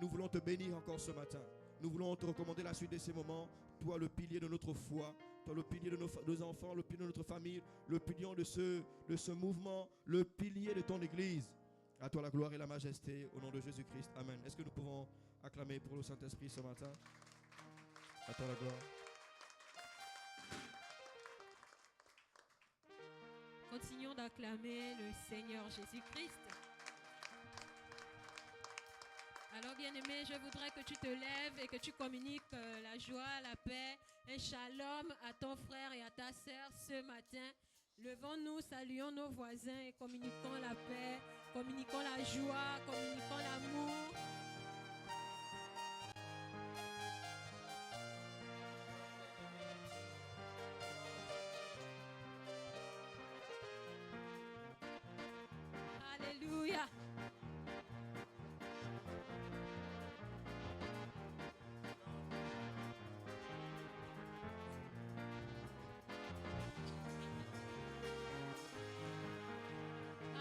nous voulons te bénir encore ce matin. Nous voulons te recommander la suite de ces moments. Toi, le pilier de notre foi, toi, le pilier de nos enfants, le pilier de notre famille, le pilier de ce mouvement, le pilier de ton Église. À toi la gloire et la majesté, au nom de Jésus-Christ. Amen. Est-ce que nous pouvons acclamer pour le Saint-Esprit ce matin? À toi la gloire. Continuons d'acclamer le Seigneur Jésus-Christ. Alors bien-aimé, je voudrais que tu te lèves et que tu communiques la joie, la paix, un shalom à ton frère et à ta sœur ce matin. Levons-nous, saluons nos voisins et communiquons la paix, communiquons la joie, communiquons l'amour. Alléluia.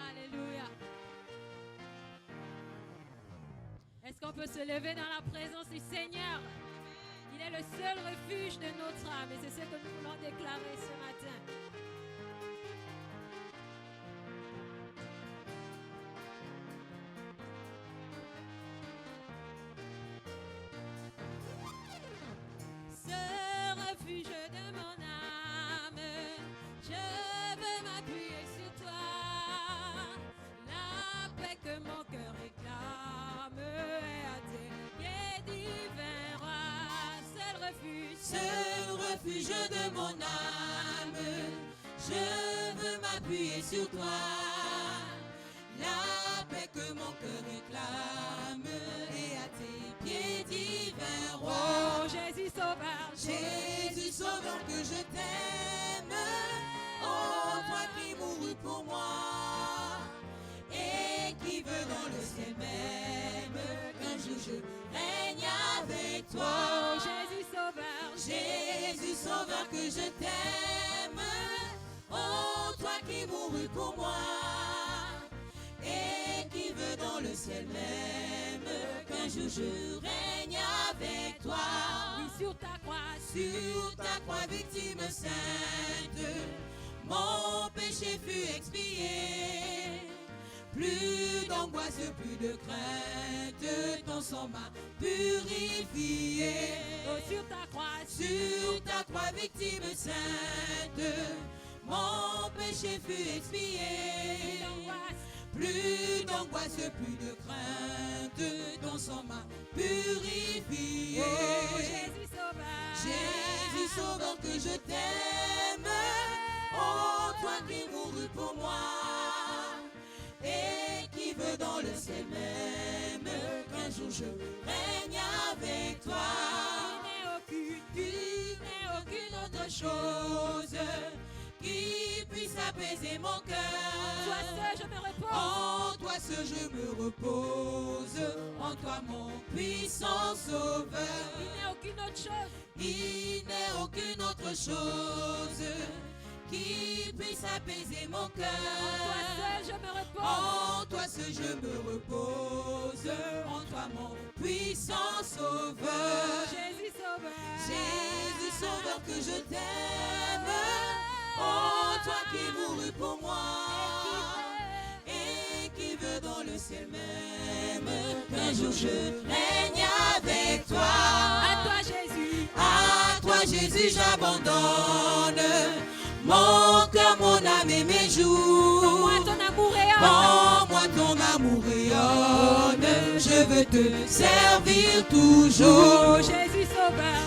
Alléluia. Est-ce qu'on peut se lever dans la présence du Seigneur? Il est le seul refuge de notre âme et c'est ce que nous voulons déclarer ce matin. Ce refuge de mon âme, je veux m'appuyer sur toi. La paix que mon cœur réclame est à tes pieds divins rois. Seul refuge de mon âme, je veux m'appuyer sur toi. La paix que mon cœur réclame est à tes pieds divins rois. Oh Jésus Sauveur, Jésus Sauveur que je t'aime. Oh toi qui mourus pour moi et qui veux dans le ciel même qu'un jour je règne avec toi. Oh Jésus Sauveur, Jésus Sauveur que je t'aime. Oh toi qui mourus pour moi et qui veux dans le ciel même qu'un jour je règne avec toi. Oui, sur ta croix victime sainte, mon péché fut expié. Plus d'angoisse, plus de crainte, ton sang m'a purifié. Oh, sur ta croix victime sainte, mon péché fut expié. Plus d'angoisse, plus de crainte, ton sang m'a purifié. Oh, Jésus Sauveur que je t'aime. Oh, toi qui mourus pour moi et qui veux dans le ciel même qu'un jour je règne avec toi. Il n'est aucune autre chose qui puisse apaiser mon cœur. Toi seul je me repose. En toi seul je me repose. En toi mon puissant sauveur. Il n'est aucune autre chose. Il n'est aucune autre chose qui puisse apaiser mon cœur. En toi seul je me repose. En toi seul je me repose. En toi mon puissant sauveur. Jésus Sauveur que je t'aime. Oh toi qui mourus pour moi et qui veux dans le ciel même qu'un jour je règne avec toi. À toi Jésus j'abandonne mon cœur, mon âme et mes jours. Quand moi ton amour rayonne, je veux te servir toujours.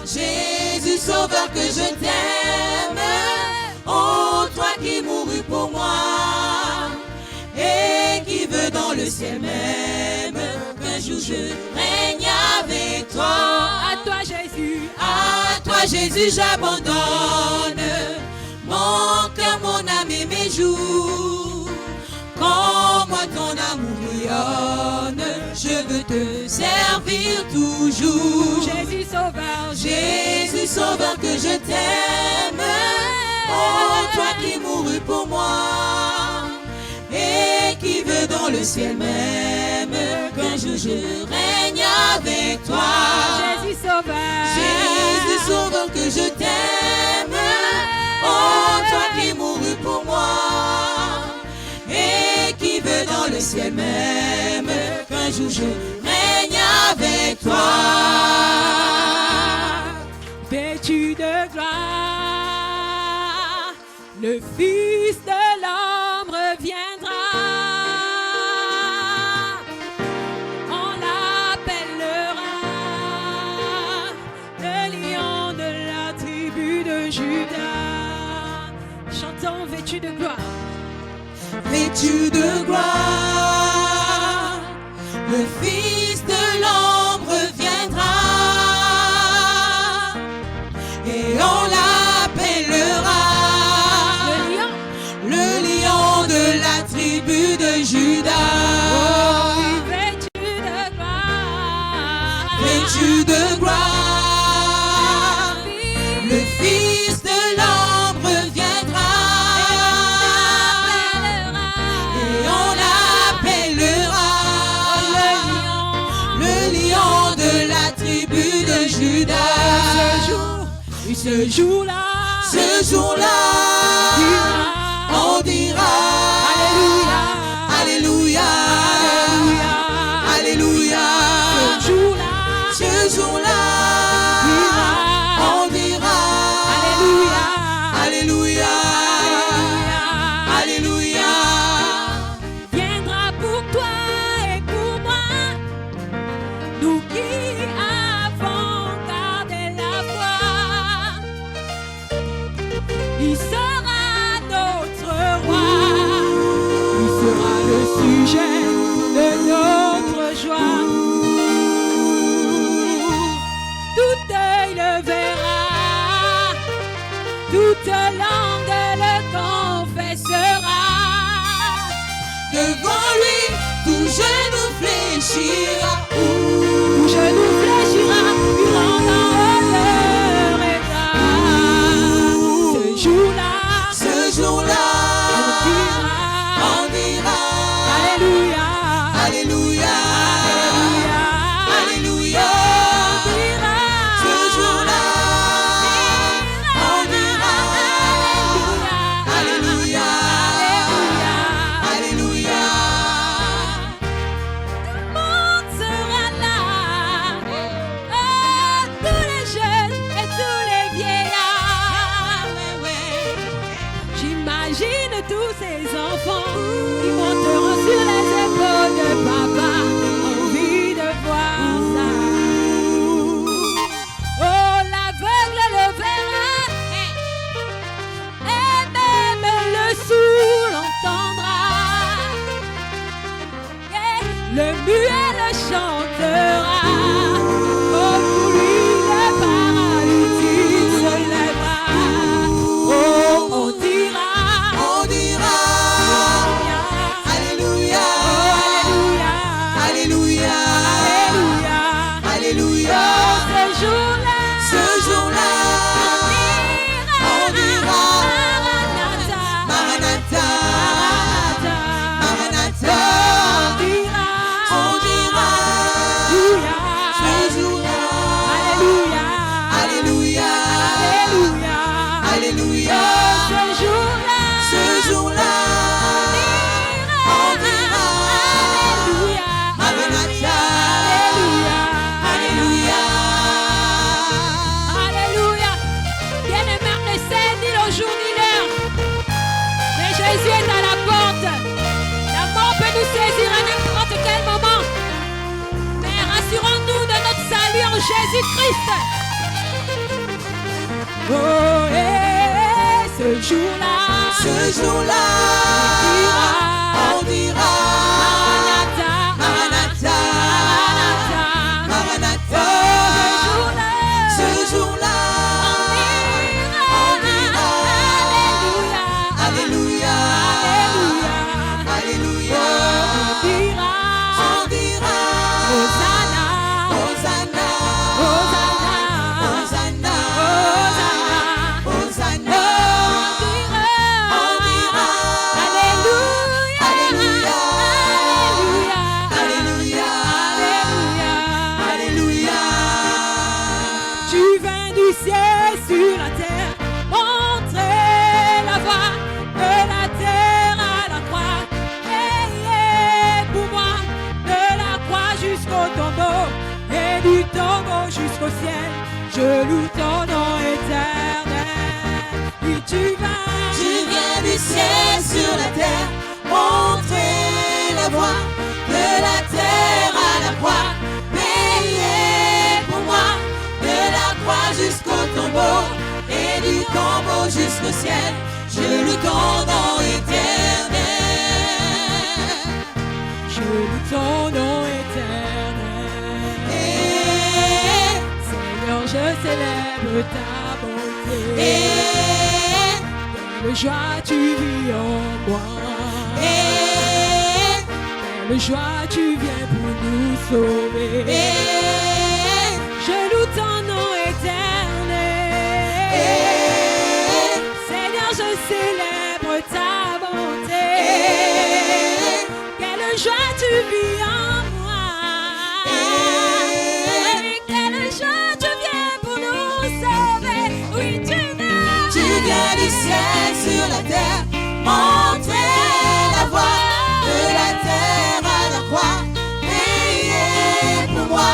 Jésus Sauveur que je t'aime. Oh toi qui mourus pour moi et qui veux dans le ciel même qu'un jour je règne avec toi. À toi Jésus j'abandonne mon cœur, mon âme et mes jours. Quand moi ton amour rayonne, je veux te servir toujours. Jésus Sauveur que je t'aime. Oh toi qui mourus pour moi et qui veux dans le ciel même qu'un jour je règne avec sais même qu'un jour je règne avec toi. Vêtu de gloire, le Fils de l'homme reviendra. On l'appellera le lion de la tribu de Judas. Chantons vêtu de gloire. Vêtu de gloire, le Fils de l'homme reviendra. Et on l'appellera le lion de la tribu de Judas. Oh, vêtu de gloire, Vêtu de gloire, le Fils de l'homme reviendra. Et on l'appellera le lion de la tribu de Judas. Ce jour-là, on dira Alléluia, Alléluia, Alléluia. Ce jour-là, on dira Alléluia, Alléluia, Alléluia. Viendra pour toi et pour moi, nous qui avons gardé la foi. Il sera notre roi, il sera le sujet de notre joie. Tout œil le verra, toute langue le confessera. Devant lui, tout genou fléchira. Tout genou fléchira, lui rendant honneur et grâce. Ce jour-là, on dira Alléluia, Alléluia, Alléluia. Ce jour-là, on dira Alléluia, Alléluia. Tout le monde sera là, tous les jeunes et tous les vieillards. J'imagine tous ces enfants qui monteront sur les épaules de papa. Envie de voir ça. Oh, l'aveugle le verra, et même le sourd l'entendra. Le muet le chantera. Oh, pour lui le paralytique se lèvera. Oh, on dira Alléluia, Alléluia, Alléluia, Alléluia. Alléluia. Ce jour-là, on dira Maranatha, Maranatha, Maranatha. On dira ce jour-là Alléluia, Alléluia, Alléluia. Ce jour-là, on dira Maranatha, Alléluia. Alléluia. Bien-aimé, ne sait ni le jour ni l'heure, mais Jésus est à la porte. La mort peut nous saisir à n'importe quel moment, mais rassurons-nous de notre salut en Jésus-Christ. Oh, et ce jour-là, on dira Maranatha, Maranatha, Maranatha. Ce jour-là, on dira Alléluia, Alléluia. On dira Hosanna, Hosanna, Hosanna, Hosanna, Hosanna. Hosanna. On dira Alléluia, Alléluia, Alléluia, Alléluia, Alléluia. Tu viens du ciel sur la terre, montrer la voie de la terre à la croix. Et pour jusqu'au ciel. Je loue ton nom éternel. Oui, tu viens du ciel sur la terre, montrer la voie de la terre à la croix, payer pour moi de la croix jusqu'au tombeau et du tombeau jusqu'au ciel. Je loue ton nom éternel. Je loue ton nom éternel. Seigneur, je célèbre ta bonté. Quelle joie tu vis en moi. Quelle joie tu viens pour nous sauver. Je loue ton nom éternel. Seigneur, je célèbre ta bonté. Quelle joie tu vis en moi. Quelle joie tu viens pour nous sauver. Oui, tu viens du ciel sur la terre, montrer la voie de la terre à la croix, payer pour moi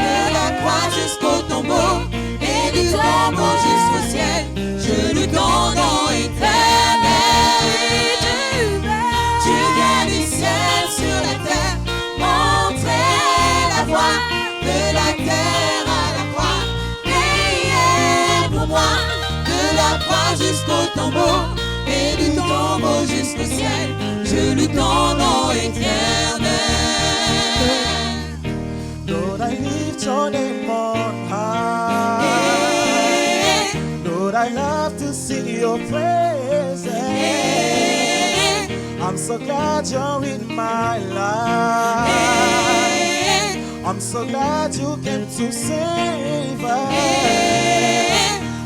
de la croix jusqu'au tombeau et du tombeau jusqu'au ciel. Je loue ton nom éternel. Tu viens du ciel sur la terre, montrer la voie de la terre à la croix, payer pour moi de la croix jusqu'au tombeau et du tombeau jusqu'au ciel. Je loue ton nom éternel. Lord, I lift your name on high. Lord, I love to sing your praises. I'm so glad you're in my life. I'm so glad you came to save us.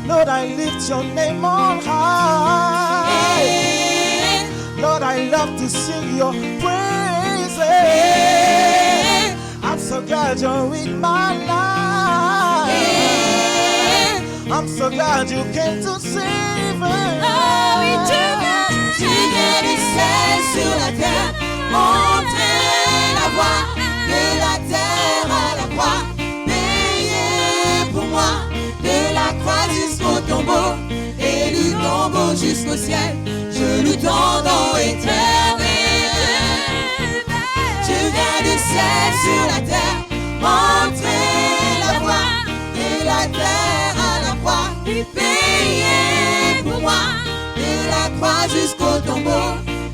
Lord, I lift your name on high. Lord, I love to sing your praises. I'm so glad you're in my life. I'm so glad you came to save us. Oh, oui, tu viens du ciel sur la terre, montrer la voie de la terre à la croix, payer pour moi de la croix jusqu'au tombeau et du tombeau jusqu'au ciel. Je loue ton nom éternel. Tu viens du ciel sur la terre, montrer la voie de la terre à la croix, payer pour moi de la croix jusqu'au tombeau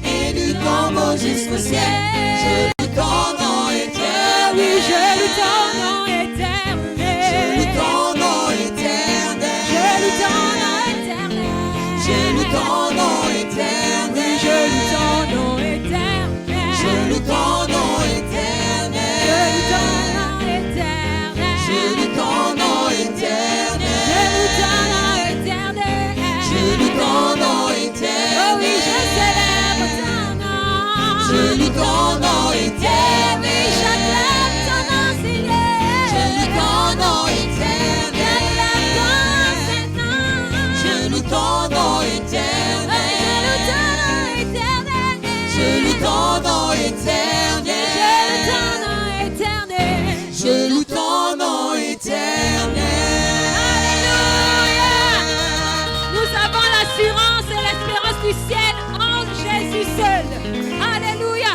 et du tombeau jusqu'au ciel. Je loue ton nom éternel. Oui, je loue ton nom éternel. Je loue ton nom éternel. Je loue ton nom éternel. Je loue ton nom éternel. Je loue ton nom éternel. Je loue ton nom éternel. Oh oui, je célèbre ton nom. Je loue ton nom éternel. J'acclame ton nom, Seigneur. Je loue ton nom éternel. Je loue ton nom éternel. Je loue ton nom éternel. Je loue ton nom éternel. Alléluia. Nous avons l'assurance et l'espérance du ciel en Jésus seul. Alléluia.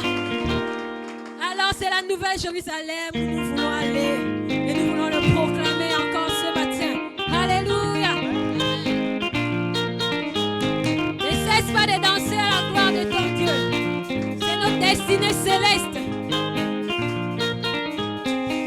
Alors c'est la nouvelle Jérusalem où nous voulons aller et nous voulons le proclamer encore ce matin. Alléluia. Ne cesse pas de danser à la gloire de ton Dieu. C'est notre destinée céleste.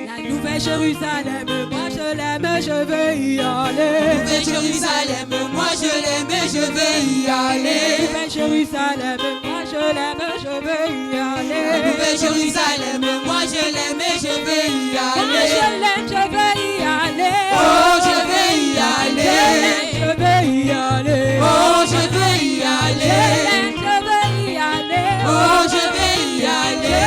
La nouvelle Jérusalem, moi je l'aime, je veux y aller. Nouvelle Jérusalem, moi je l'aime et je veux y aller. Nouvelle Jérusalem, moi je l'aime, je veux y aller. Nouvelle Jérusalem, moi je l'aime et je veux y Moi aller. je l'aime, je veux y aller. Oh, je veux y aller. Je veux y aller. Oh, je veux y aller. Je veux y aller. Oh, je veux y aller.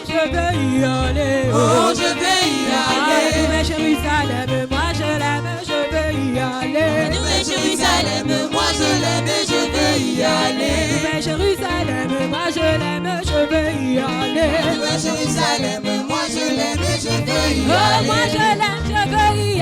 Je veux y aller. Oh, je veux y aller. Nouvelle Jérusalem, moi je l'aime, je veux y aller. Nouvelle Jérusalem, moi je l'aime et je veux y aller. Nouvelle Jérusalem, moi je l'aime, je veux y aller. Nouvelle Jérusalem, moi je l'aime et je veux y Oh, moi aller. je l'aime, je veux y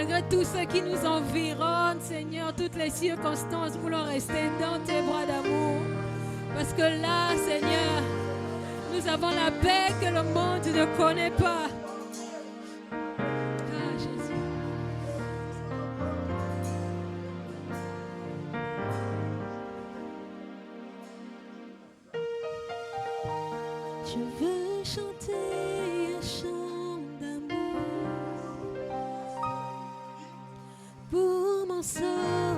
malgré tout ce qui nous environne, Seigneur, toutes les circonstances, nous voulons rester dans tes bras d'amour. Parce que là, Seigneur, nous avons la paix que le monde ne connaît pas. Ah, Jésus. Je veux chanter un chant d'amour pour mon Sauveur,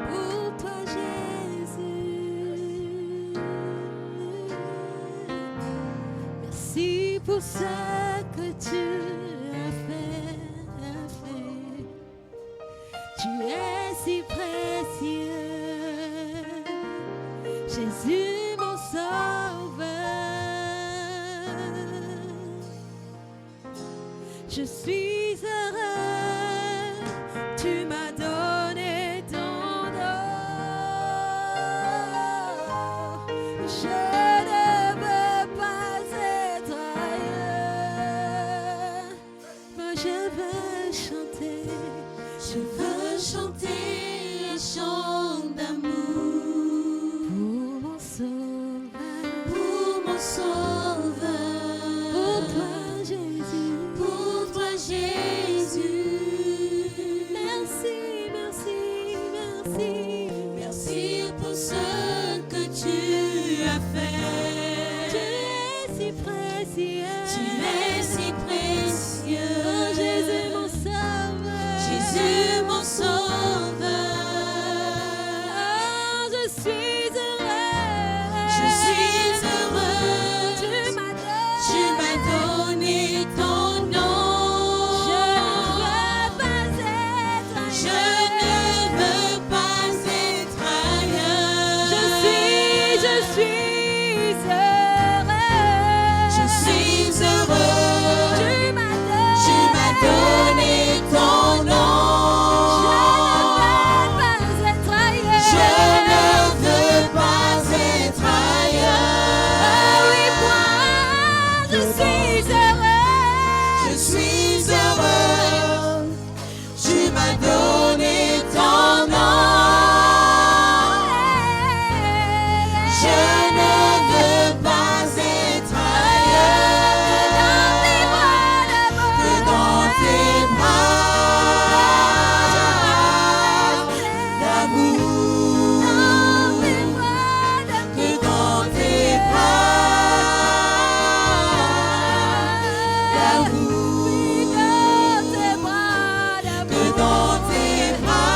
pour toi Jésus. Merci pour ce que tu as fait. Tu es si précieux, Jésus mon Sauveur. Je suis heureux, tu m'as donné ton don. Je ne veux pas être ailleurs. Moi je veux chanter un chant d'amour pour mon Sauveur, pour toi Jésus, Merci, merci, merci, merci pour ce que tu as fait. Tu es si précieux, oh Jésus mon Sauveur, Oh, je suis heureux, tu m'as donné ton nom. Je ne veux pas être ailleurs. Je suis heureux, tu m'as donné ton nom. Je ne veux pas être ailleurs. Oh oui, moi, je suis heureux, tu m'as donné ton nom. Je ne veux pas être ailleurs que dans tes bras d'amour, que dans tes bras d'amour, que dans tes bras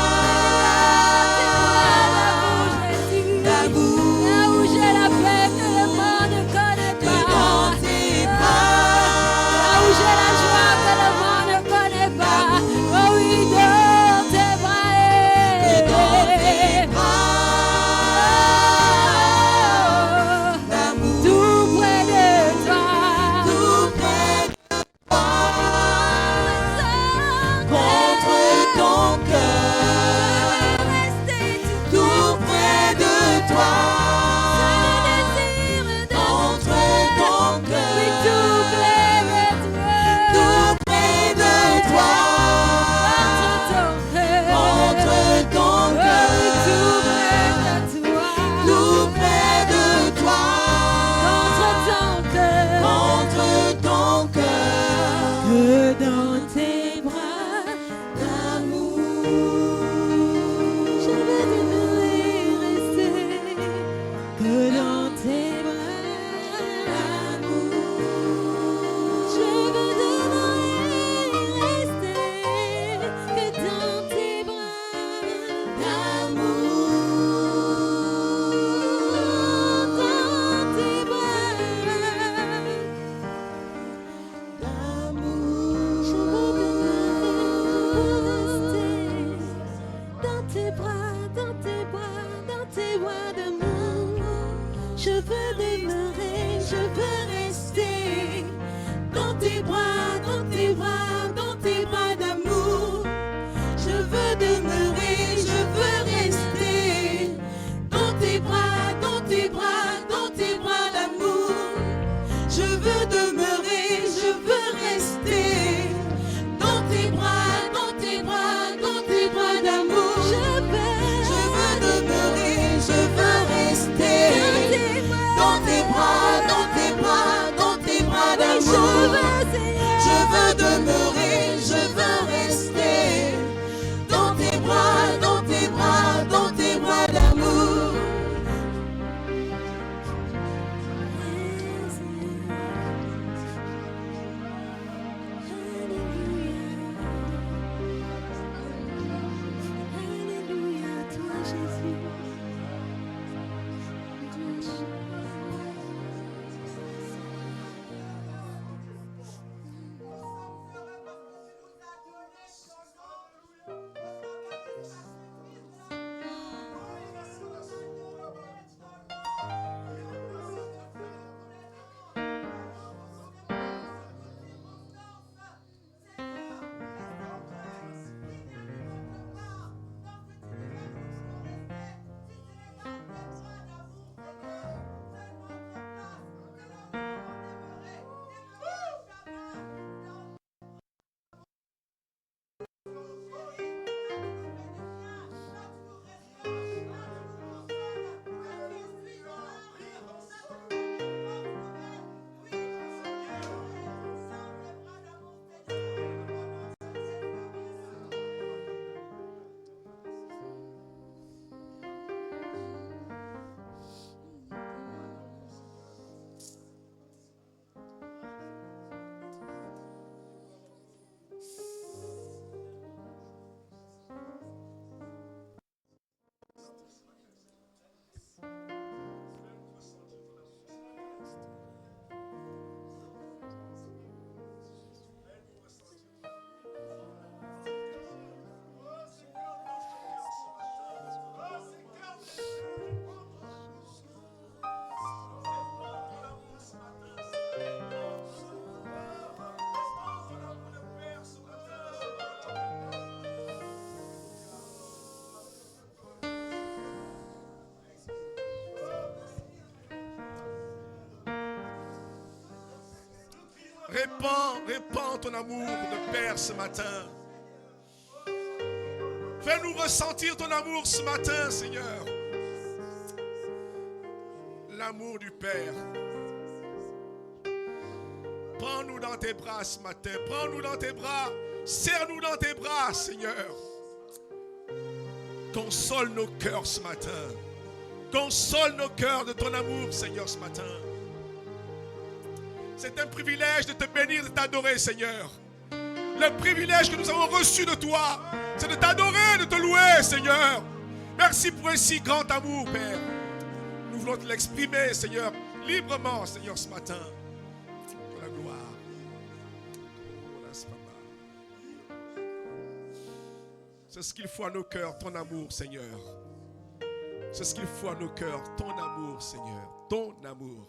d'amour, là où j'ai la paix que le monde ne connaît pas, que dans tes bras, là où j'ai la joie que le monde ne connaît pas, oh oui, dans tes bras, que dans tes bras d'amour, tout près de toi, contre ton cœur, tout près de toi, contre ton cœur, tout près de toi, contre ton cœur, tout près de toi, contre ton cœur, que dans tes bras d'amour, je veux demeurer rester, que dans tes bras d'amour, je veux demeurer rester, que dans tes bras d'amour, dans tes bras d'amour, je veux demeurer rester, dans tes bras, dans tes bras, dans tes bras d'amour. Je veux demeurer, je veux rester, dans tes bras, dans tes bras, dans tes bras d'amour. Je veux demeurer, je veux rester, dans tes bras, dans tes bras, dans tes bras d'amour. Je veux demeurer, je veux rester, Répands ton amour de Père ce matin. Fais-nous ressentir ton amour ce matin, Seigneur. L'amour du Père. Prends-nous dans tes bras ce matin. Prends-nous dans tes bras. Serre-nous dans tes bras, Seigneur. Console nos cœurs ce matin. Console nos cœurs de ton amour, Seigneur, ce matin. C'est un privilège de te bénir, de t'adorer, Seigneur. Le privilège que nous avons reçu de toi, c'est de t'adorer, de te louer, Seigneur. Merci pour un si grand amour, Père. Nous voulons te l'exprimer, Seigneur, librement, Seigneur, ce matin. Pour la gloire. C'est ce qu'il faut à nos cœurs, ton amour, Seigneur. C'est ce qu'il faut à nos cœurs, ton amour, Seigneur. Ton amour.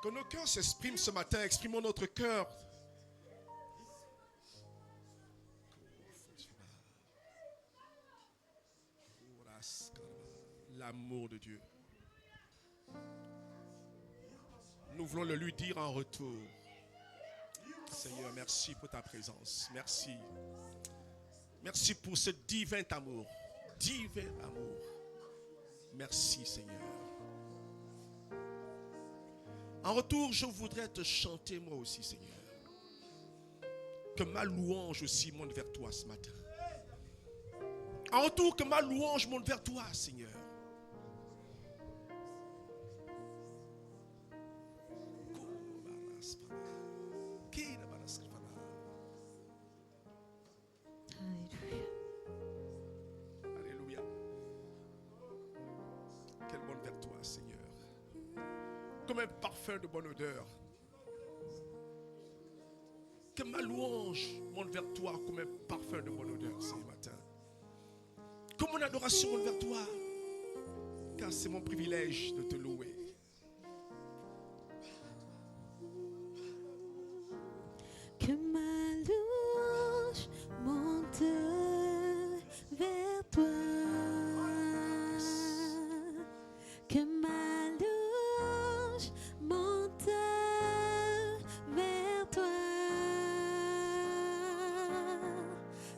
Que nos cœurs s'expriment ce matin, exprimons notre cœur. L'amour de Dieu. Nous voulons le lui dire en retour. Seigneur, merci pour ta présence. Merci. Merci pour ce divin amour. Divin amour. Merci, Seigneur. En retour, je voudrais te chanter moi aussi, Seigneur. Que ma louange aussi monte vers toi ce matin. En retour, que ma louange monte vers toi, Seigneur. Alléluia. Qu'elle monte vers toi, Seigneur. Comme un parfum de bonne odeur. Que ma louange monte vers toi comme un parfum de bonne odeur ce matin. Que mon adoration monte vers toi, car c'est mon privilège de te louer. Que ma louange monte vers toi. Que ma louange monte vers toi.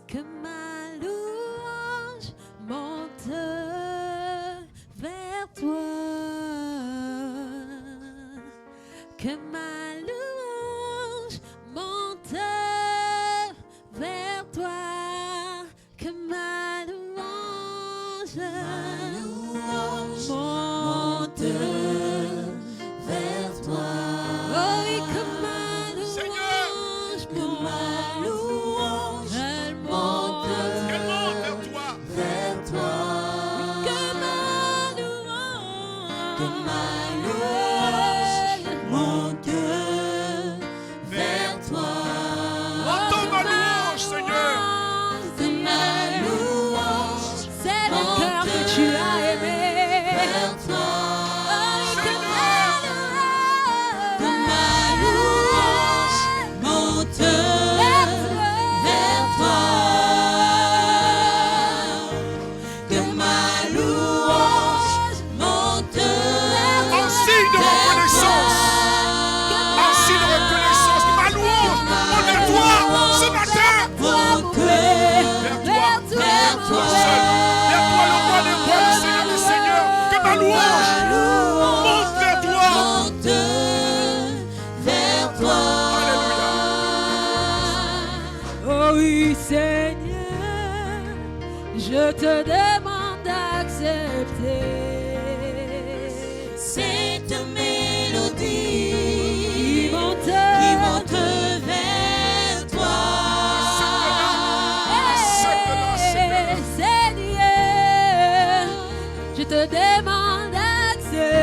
Que ma louange monte vers toi. Que ma louange monte vers toi. Que ma louange monte vers toi. Oh oui, que ma louange, que ma louange, elle monte Qu'elle monte vers toi. vers toi. Que ma louange monte je te demande d'accepter cette mélodie qui monte vers toi. Seigneur, je te demande d'accepter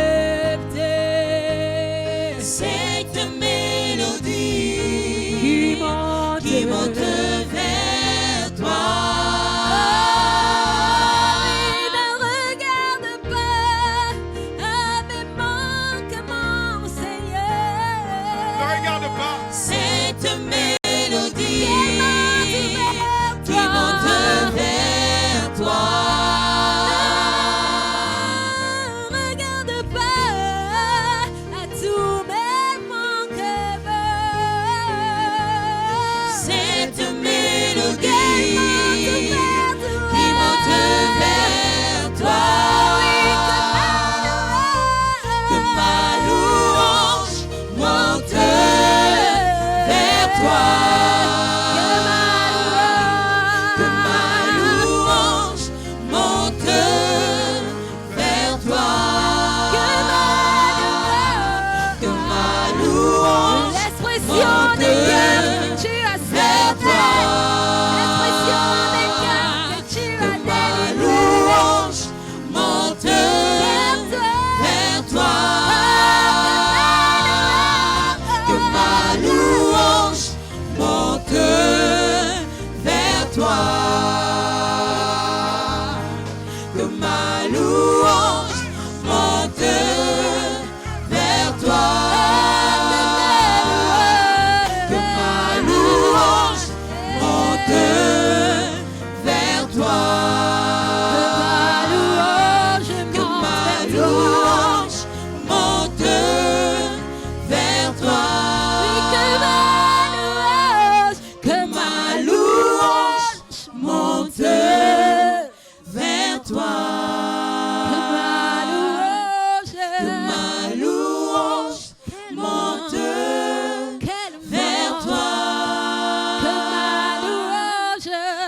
cette mélodie qui monte vers toi. Ne regarde pas à mes manquements, Seigneur. Ne regarde pas. Cette mélodie Qui monte vers toi. Ne regarde pas à tous mes manquements. Cette mélodie Qui monte vers toi. Que ma louange monte vers toi. Que ma louange monte vers toi. Que ma louange L'expression des cœurs que tu as vers toi. l'expression des cœurs que tu as Que ma délivrés. louange monte vers toi. Que ma louange monte vers toi. Que ma louange monte vers toi. Que ma louange monte vers toi. Que ma louange monte vers toi. Que ma louange monte vers toi. Que ma louange monte vers toi.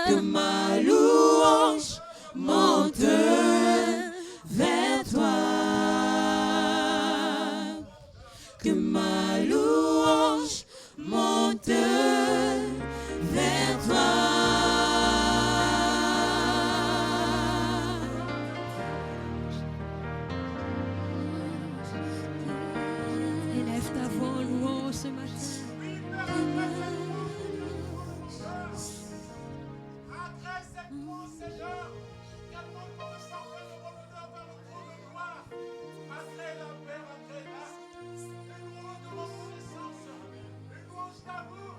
Que ma louange monte vers toi. Que ma louange monte vers toi. Élève ta voix en louange ce matin. Après cette mort, Seigneur, tellement qu'on s'en fait le revenir vers le trône de gloire. Après la paix, après la, une louange de reconnaissance, une louange d'amour,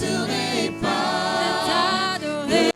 cesserai pas de t'adorer.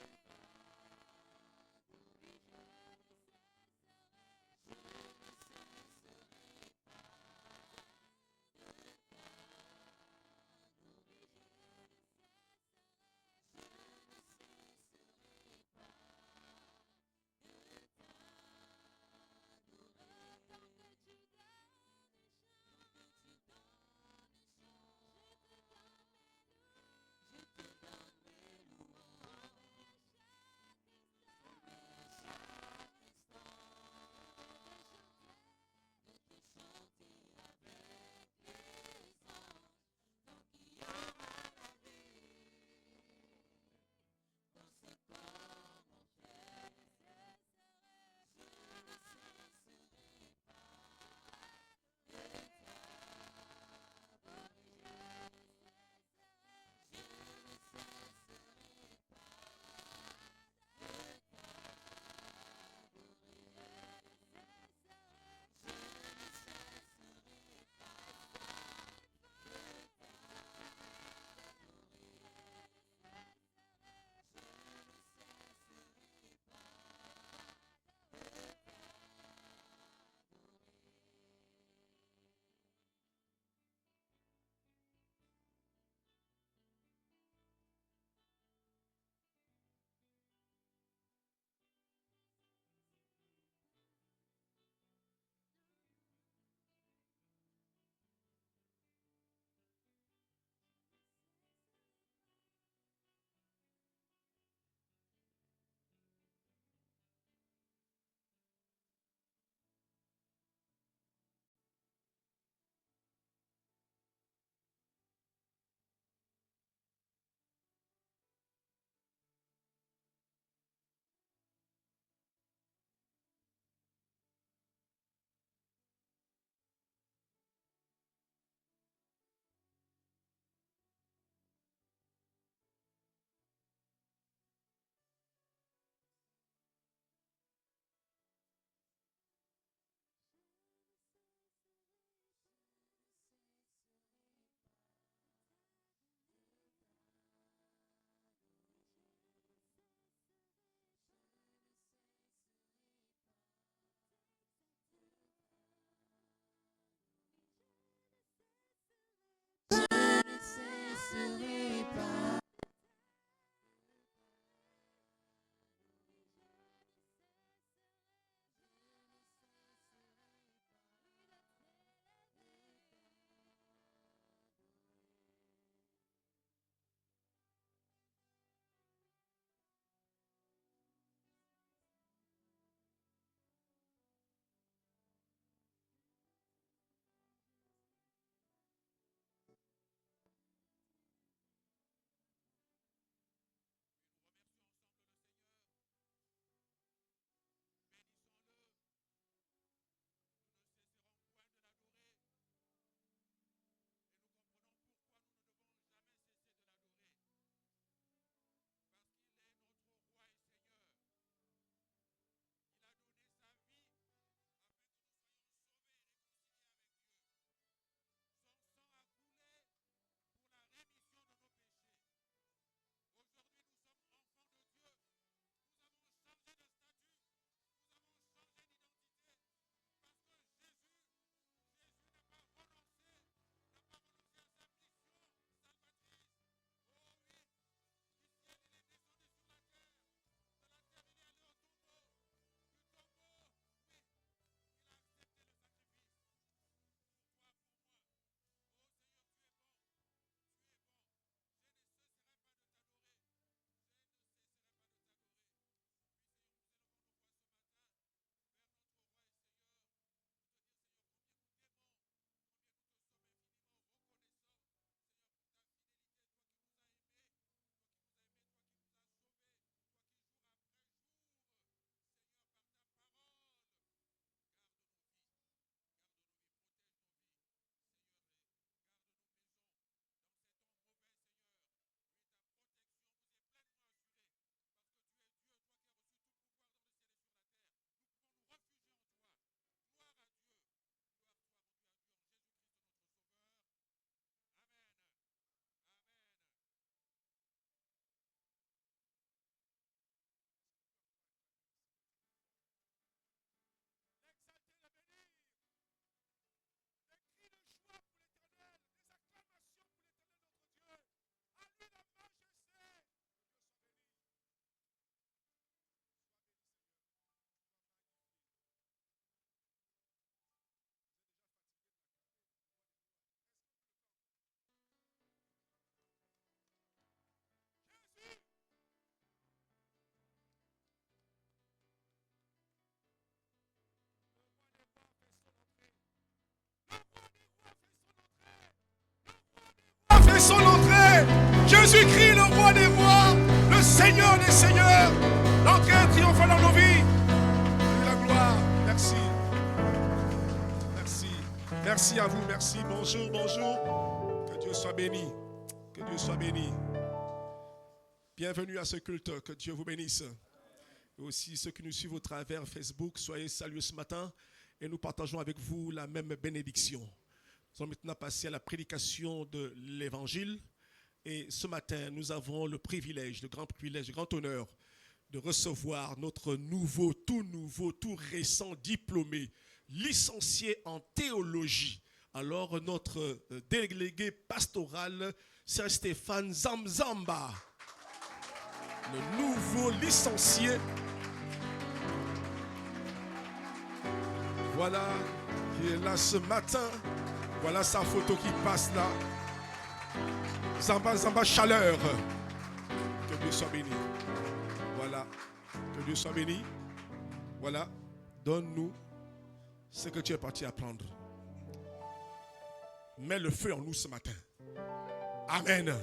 connaissons l'entrée. Jésus-Christ, le roi des rois, le Seigneur des seigneurs. L'entrée triomphale dans nos vies. La gloire. Merci. Merci. Merci à vous. Merci. Bonjour, bonjour. Que Dieu soit béni. Que Dieu soit béni. Bienvenue à ce culte. Que Dieu vous bénisse. Et aussi ceux qui nous suivent au travers Facebook, soyez salués ce matin. Et nous partageons avec vous la même bénédiction. Nous allons maintenant passer à la prédication de l'Évangile. Et ce matin, nous avons le privilège, le grand honneur de recevoir notre tout récent diplômé, licencié en théologie. Alors, notre délégué pastoral, c'est Stéphane Zamzamba, le nouveau licencié. Voilà, qui est là ce matin. Voilà sa photo qui passe là. Zamba chaleur. Que Dieu soit béni. Voilà. Que Dieu soit béni. Voilà. Donne-nous ce que tu es parti apprendre. Mets le feu en nous ce matin. Amen.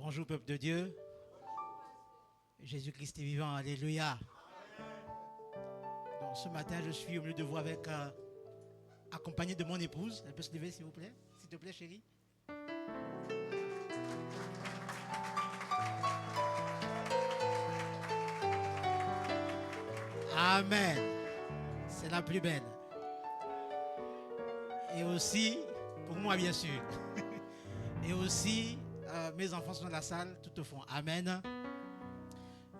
Bonjour peuple de Dieu. Jésus-Christ est vivant, alléluia. Donc, ce matin, je suis au milieu de vous accompagné de mon épouse. Elle peut se lever s'il vous plaît? S'il te plaît chérie. Amen. C'est la plus belle. Et aussi, pour moi bien sûr. Et aussi, mes enfants sont dans la salle, tout au fond. Amen.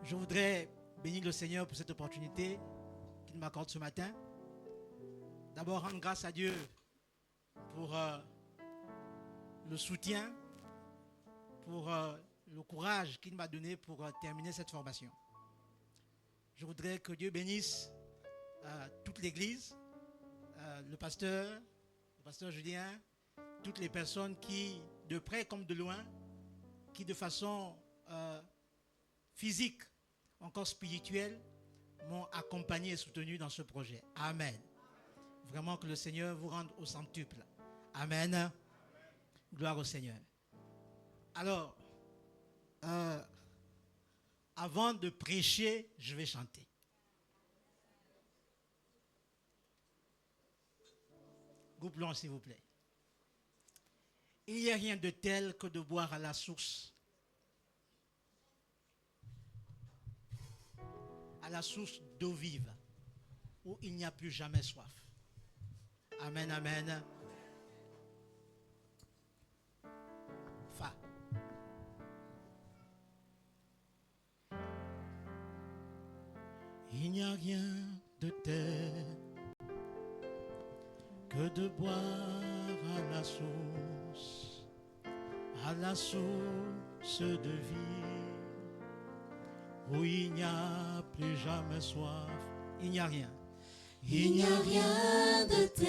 Je voudrais bénir le Seigneur pour cette opportunité qu'il m'accorde ce matin. D'abord, rendre grâce à Dieu pour le soutien, pour le courage qu'il m'a donné pour terminer cette formation. Je voudrais que Dieu bénisse toute l'Église, le pasteur Julien, toutes les personnes qui, de près comme de loin, qui de façon physique, encore spirituelle, m'ont accompagné et soutenu dans ce projet. Amen. Vraiment que le Seigneur vous rende au centuple. Amen. Gloire au Seigneur. Alors, avant de prêcher, je vais chanter. Groupe long, s'il vous plaît. Il n'y a rien de tel que de boire à la source d'eau vive, où il n'y a plus jamais soif. Amen, amen. Fa. Il n'y a rien de tel que de boire à la source de vie, où il n'y a plus jamais soif. Il n'y a rien. Il n'y a rien de tel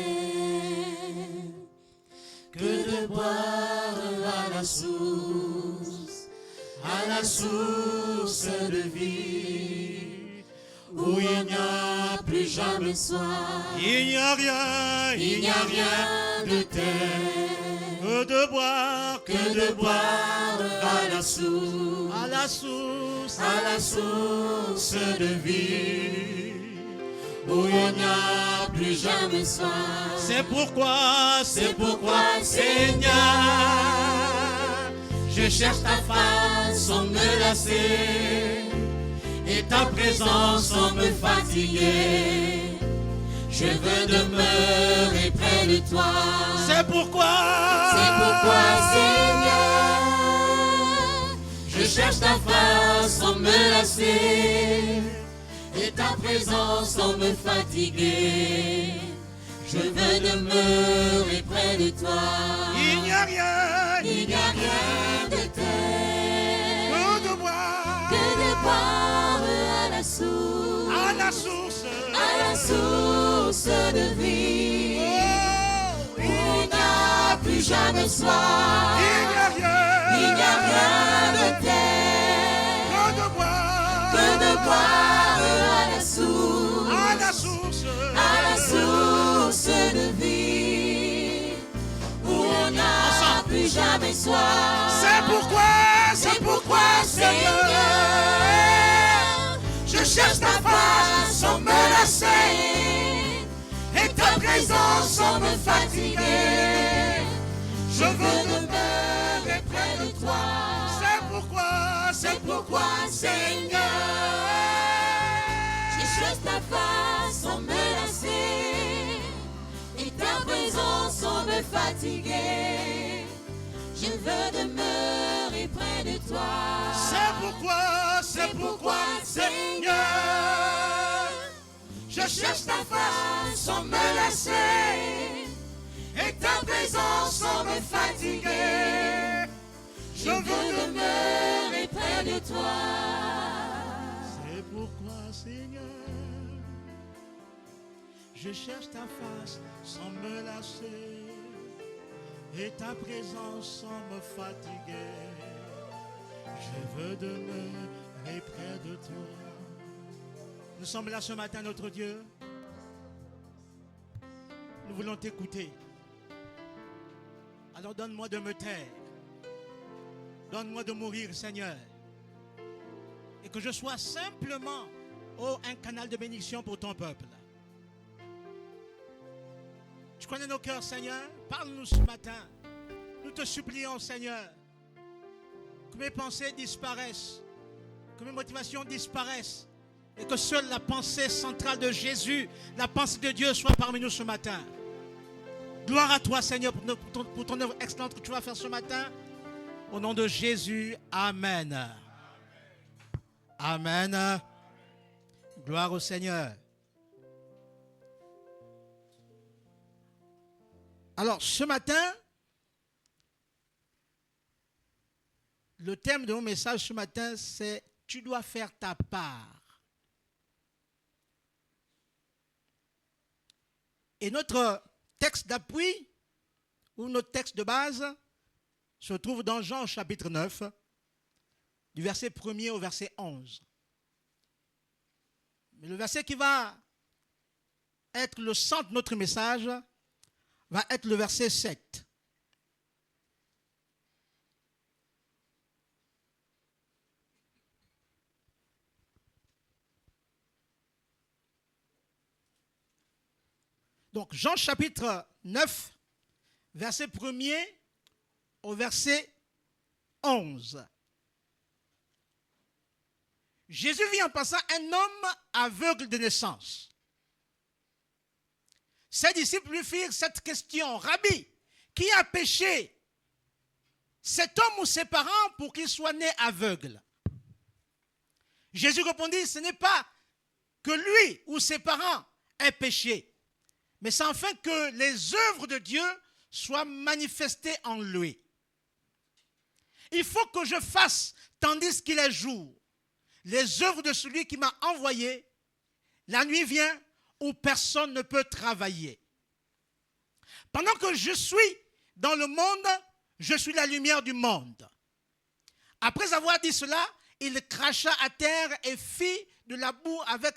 que de boire à la source de vie, où il n'y a plus jamais soif. Il n'y a rien de tel que de boire à la source de vie, où il n'y a plus jamais soif. C'est pourquoi, Seigneur, je cherche ta face sans me lasser, et ta présence sans me fatiguer. Je veux demeurer près de toi. C'est pourquoi, Seigneur, je cherche ta face sans me lasser, et ta présence sans me fatiguer. Je veux demeurer près de toi. il n'y a rien de tel que de boire à la source de vie, où il n'y a plus jamais soif. Il n'y a rien de et soir. C'est pourquoi, Seigneur, je cherche ta face sans me lasser et ta présence sans me fatiguer. Je veux demeurer près de toi. C'est pourquoi, Seigneur, je cherche ta face sans me lasser et ta présence sans me fatiguer. Je veux demeurer près de toi. C'est pourquoi, Seigneur, je cherche ta face sans me lasser et ta présence sans me fatiguer. Je veux demeurer près de toi. C'est pourquoi, Seigneur, je cherche ta face sans me lasser et ta présence sans me fatiguer. Je veux demeurer près de toi. Nous sommes là ce matin, notre Dieu. Nous voulons t'écouter. Alors donne-moi de me taire. Donne-moi de mourir, Seigneur. Et que je sois simplement, un canal de bénédiction pour ton peuple. Tu connais nos cœurs, Seigneur. Parle-nous ce matin. Nous te supplions, Seigneur, que mes pensées disparaissent, que mes motivations disparaissent, et que seule la pensée centrale de Jésus, la pensée de Dieu soit parmi nous ce matin. Gloire à toi, Seigneur, pour ton œuvre excellente que tu vas faire ce matin. Au nom de Jésus, Amen. Amen. Amen. Gloire au Seigneur. Alors, ce matin, le thème de mon message ce matin, c'est « Tu dois faire ta part ». Et notre texte d'appui, ou notre texte de base, se trouve dans Jean chapitre 9, du verset 1er au verset 11. Mais le verset qui va être le centre de notre message va être le verset 7. Donc Jean chapitre 9, verset 1er au verset 11. Jésus vit en passant un homme aveugle de naissance. Ses disciples lui firent cette question: Rabbi, qui a péché, cet homme ou ses parents, pour qu'il soit né aveugle? Jésus répondit: ce n'est pas que lui ou ses parents aient péché, mais c'est afin que les œuvres de Dieu soient manifestées en lui. Il faut que je fasse, tandis qu'il est jour, les œuvres de celui qui m'a envoyé. La nuit vient où personne ne peut travailler. Pendant que je suis dans le monde, je suis la lumière du monde. Après avoir dit cela, il cracha à terre et fit de la boue avec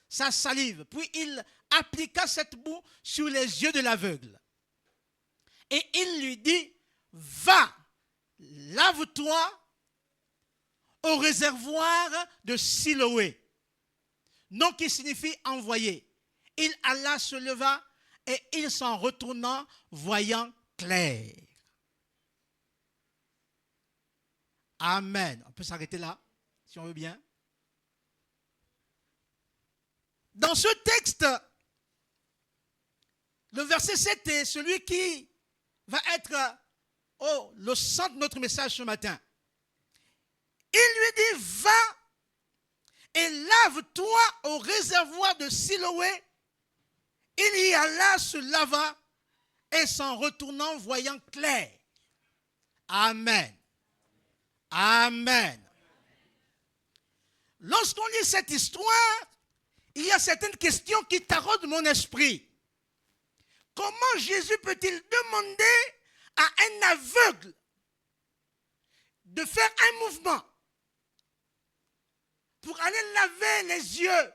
sa salive. Puis il appliqua cette boue sur les yeux de l'aveugle. Et il lui dit: va, lave-toi au réservoir de Siloé, nom qui signifie envoyé. Il alla, se leva, et il s'en retourna, voyant clair. Amen. On peut s'arrêter là, si on veut bien. Dans ce texte, le verset 7 est celui qui va être le centre de notre message ce matin. Il lui dit: va et lave-toi au réservoir de Siloé. Il y alla, se lava, et s'en retournant, voyant clair. Amen. Amen. Lorsqu'on lit cette histoire, il y a certaines questions qui taraudent mon esprit. Comment Jésus peut-il demander à un aveugle de faire un mouvement pour aller laver les yeux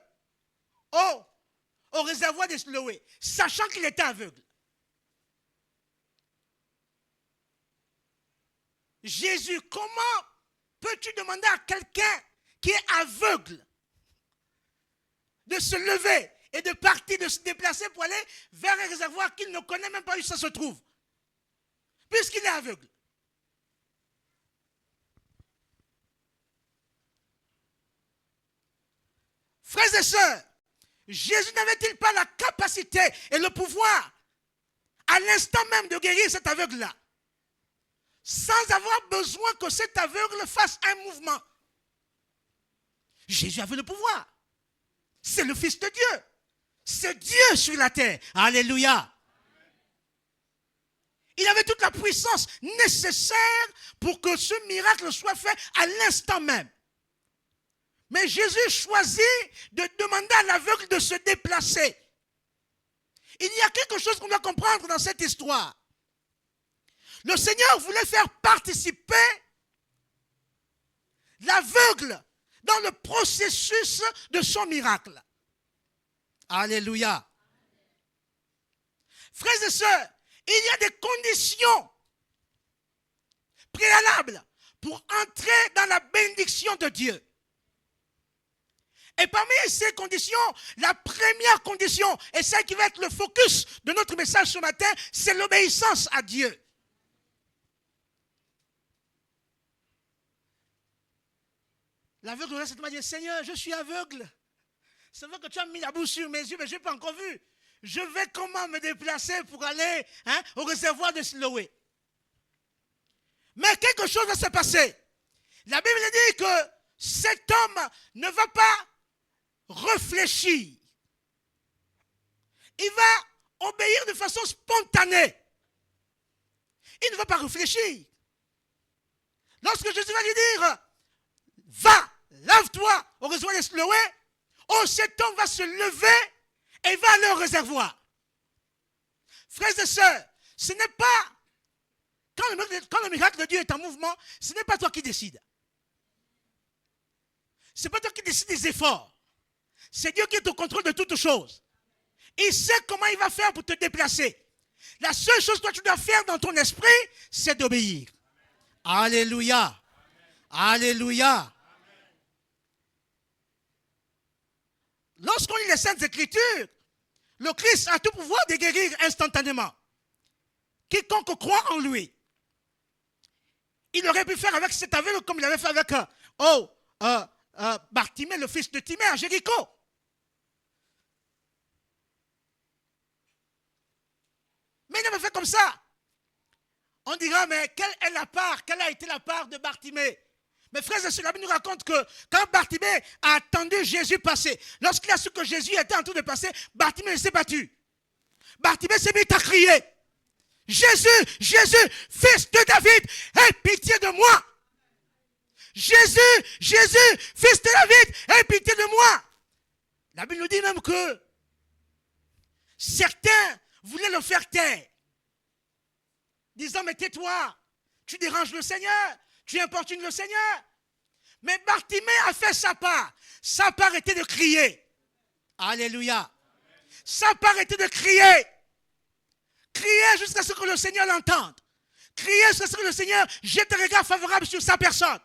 au réservoir de Siloé, sachant qu'il était aveugle? Jésus, comment peux-tu demander à quelqu'un qui est aveugle de se lever et de partir, de se déplacer pour aller vers un réservoir qu'il ne connaît même pas où ça se trouve, puisqu'il est aveugle? Frères et sœurs, Jésus n'avait-il pas la capacité et le pouvoir à l'instant même de guérir cet aveugle-là, sans avoir besoin que cet aveugle fasse un mouvement? Jésus avait le pouvoir. C'est le Fils de Dieu. C'est Dieu sur la terre. Alléluia. Il avait toute la puissance nécessaire pour que ce miracle soit fait à l'instant même. Mais Jésus choisit de demander à l'aveugle de se déplacer. Il y a quelque chose qu'on doit comprendre dans cette histoire. Le Seigneur voulait faire participer l'aveugle dans le processus de son miracle. Alléluia. Frères et sœurs, il y a des conditions préalables pour entrer dans la bénédiction de Dieu. Et parmi ces conditions, la première condition, et celle qui va être le focus de notre message ce matin, c'est l'obéissance à Dieu. L'aveugle là, c'est de dire, Seigneur, je suis aveugle. C'est vrai que tu as mis la bouche sur mes yeux, mais je n'ai pas encore vu. Je vais comment me déplacer pour aller au réservoir de Siloé? Mais quelque chose va se passer. La Bible dit que cet homme ne va pas réfléchir. Il va obéir de façon spontanée. Il ne va pas réfléchir. Lorsque Jésus va lui dire, va, lave-toi au réservoir de Siloé, cet homme va se lever et va aller au réservoir. Frères et sœurs, ce n'est pas, quand le miracle de Dieu est en mouvement, ce n'est pas toi qui décides. Ce n'est pas toi qui décides des efforts. C'est Dieu qui est au contrôle de toutes choses. Il sait comment il va faire pour te déplacer. La seule chose que tu dois faire dans ton esprit, c'est d'obéir. Alléluia. Alléluia. Lorsqu'on lit les Saintes Écritures, le Christ a tout pouvoir de guérir instantanément. Quiconque croit en lui. Il aurait pu faire avec cet aveugle comme il avait fait avec Bartimée, le fils de Timée à Jéricho. Mais il avait fait comme ça. On dira, mais quelle a été la part de Bartimée? Mais frères et sœurs, la Bible nous raconte que quand Bartimée a attendu Jésus passer, lorsqu'il a su que Jésus était en train de passer, Bartimée s'est battu. Bartimée s'est mis à crier. Jésus, Jésus, fils de David, aie pitié de moi. Jésus, Jésus, fils de David, aie pitié de moi. La Bible nous dit même que certains voulaient le faire taire, disant, mais tais-toi, tu déranges le Seigneur, tu importunes le Seigneur. Mais Bartimée a fait sa part. Sa part était de crier. Alléluia. Sa part était de crier. Crier jusqu'à ce que le Seigneur l'entende. Crier jusqu'à ce que le Seigneur jette un regard favorable sur sa personne.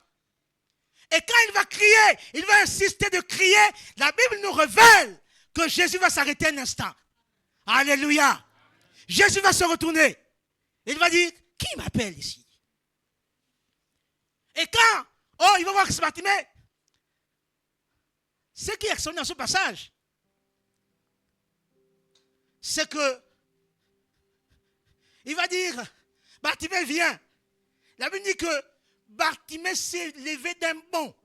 Et quand il va crier, il va insister de crier. La Bible nous révèle que Jésus va s'arrêter un instant. Alléluia. Jésus va se retourner. Il va dire, qui m'appelle ici? Et quand, il va voir ce Bartimée, ce qui est extraordinaire dans ce passage, c'est que il va dire, Bartimée vient. La Bible dit que Bartimée s'est levé d'un bond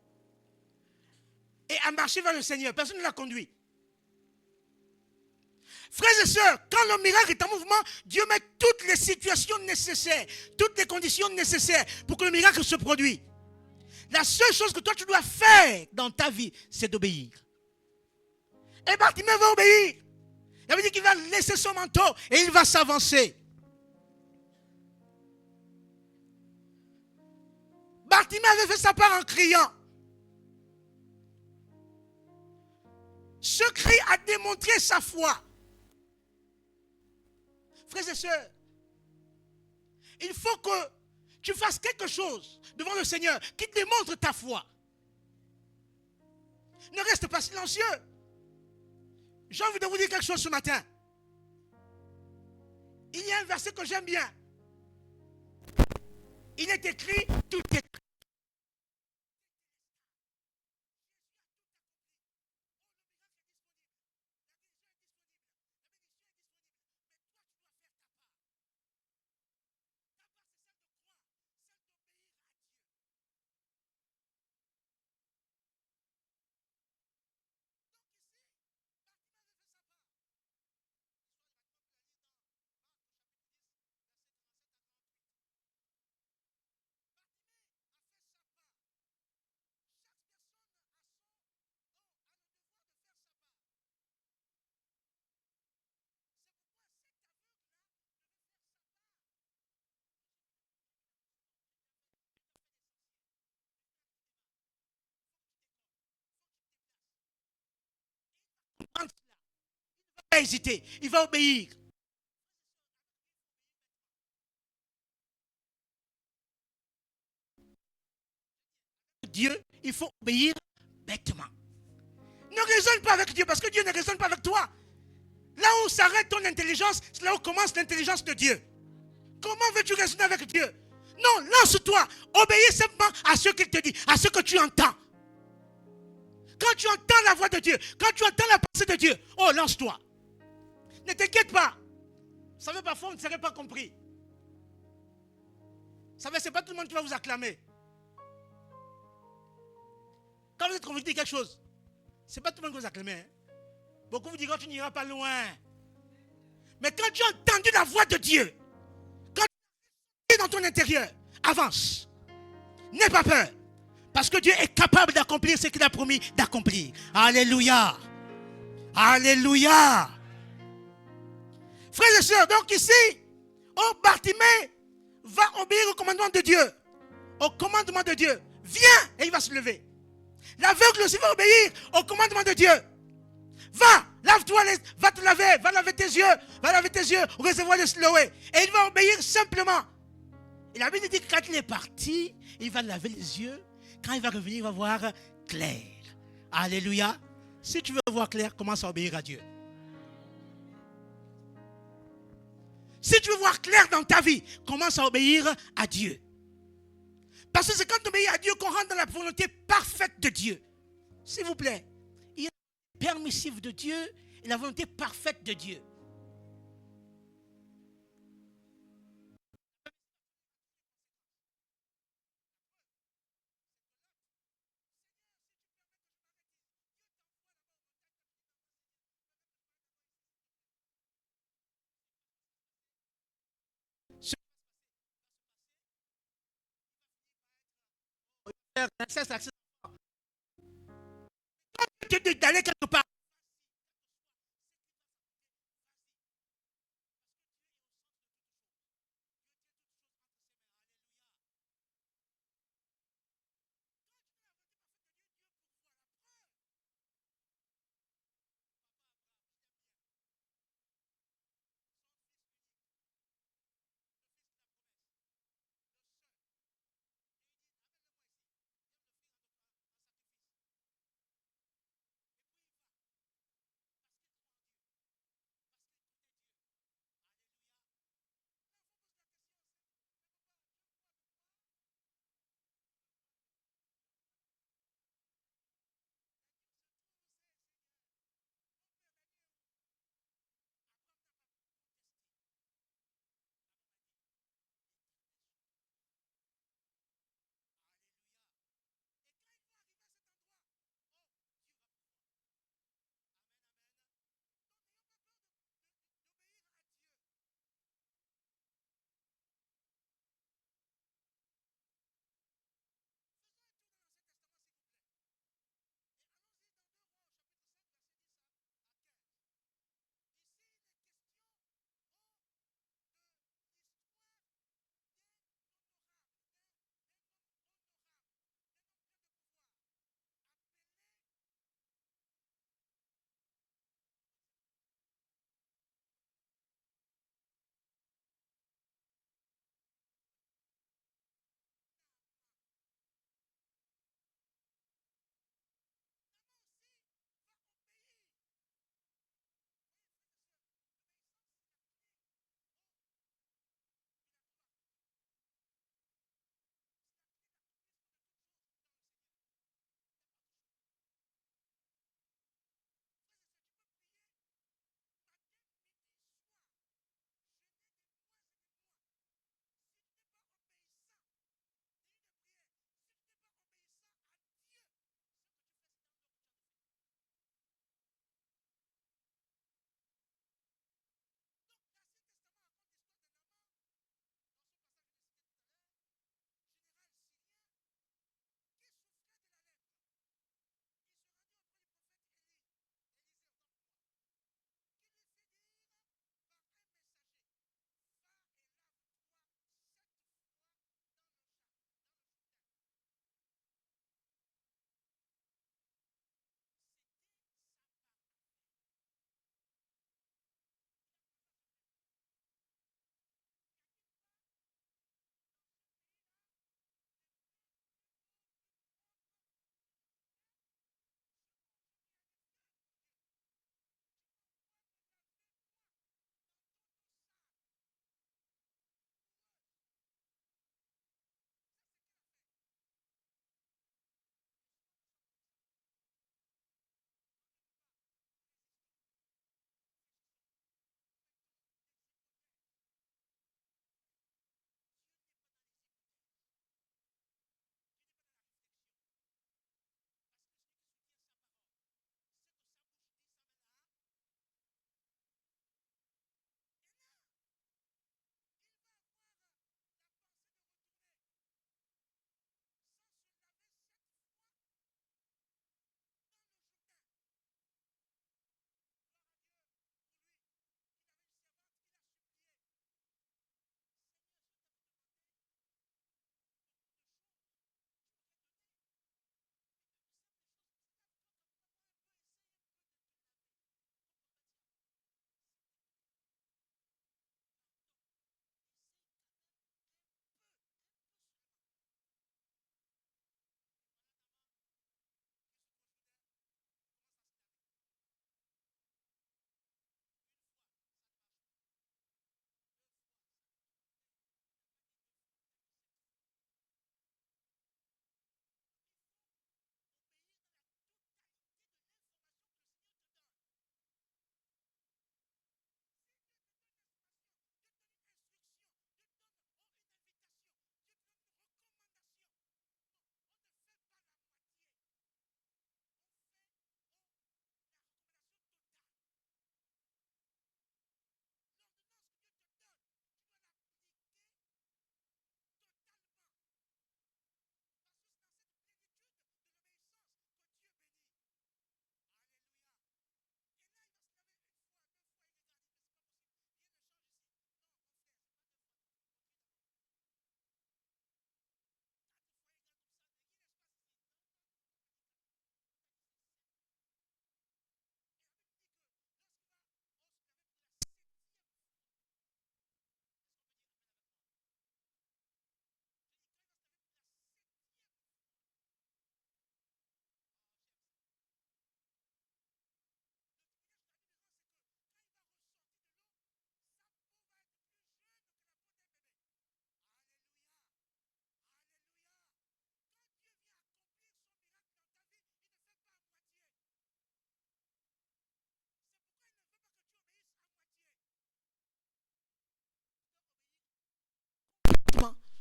et a marché vers le Seigneur. Personne ne l'a conduit. Frères et sœurs, quand le miracle est en mouvement, Dieu met toutes les situations nécessaires, toutes les conditions nécessaires pour que le miracle se produise. La seule chose que toi tu dois faire dans ta vie, c'est d'obéir. Et Bartimée va obéir. Il veut dire qu'il va laisser son manteau et il va s'avancer. Bartimée avait fait sa part en criant. Ce cri a démontré sa foi. Frères et sœurs, il faut que tu fasses quelque chose devant le Seigneur qui démontre ta foi. Ne reste pas silencieux. J'ai envie de vous dire quelque chose ce matin. Il y a un verset que j'aime bien. Il est écrit, tout est écrit. Il ne va pas hésiter, il va obéir. Dieu, il faut obéir bêtement. Ne raisonne pas avec Dieu parce que Dieu ne raisonne pas avec toi. Là où s'arrête ton intelligence, c'est là où commence l'intelligence de Dieu. Comment veux-tu raisonner avec Dieu? Non, lance-toi. Obéis simplement à ce qu'il te dit, à ce que tu entends. Quand tu entends la voix de Dieu, quand tu entends la pensée de Dieu, oh, lance-toi. Ne t'inquiète pas. Vous savez, parfois, on ne serait pas compris. Vous savez, ce n'est pas tout le monde qui va vous acclamer. Quand vous êtes convaincu de quelque chose, ce n'est pas tout le monde qui va vous acclamer. Hein? Beaucoup vous diront, tu n'iras pas loin. Mais quand tu as entendu la voix de Dieu, quand tu es dans ton intérieur, avance. N'aie pas peur. Parce que Dieu est capable d'accomplir ce qu'il a promis d'accomplir. Alléluia. Alléluia. Frères et sœurs, donc ici, Bartimée va obéir au commandement de Dieu. Au commandement de Dieu. Viens et il va se lever. L'aveugle aussi va obéir au commandement de Dieu. Va, lave-toi, va te laver, va laver tes yeux au réservoir de Siloé. Et il va obéir simplement. Et la Bible dit que quand il est parti, il va laver les yeux. Quand il va revenir, il va voir clair. Alléluia. Si tu veux voir clair, commence à obéir à Dieu. Si tu veux voir clair dans ta vie, commence à obéir à Dieu. Parce que c'est quand on obéit à Dieu qu'on rentre dans la volonté parfaite de Dieu. S'il vous plaît, il y a la permissive de Dieu et la volonté parfaite de Dieu. D'aller quelque part.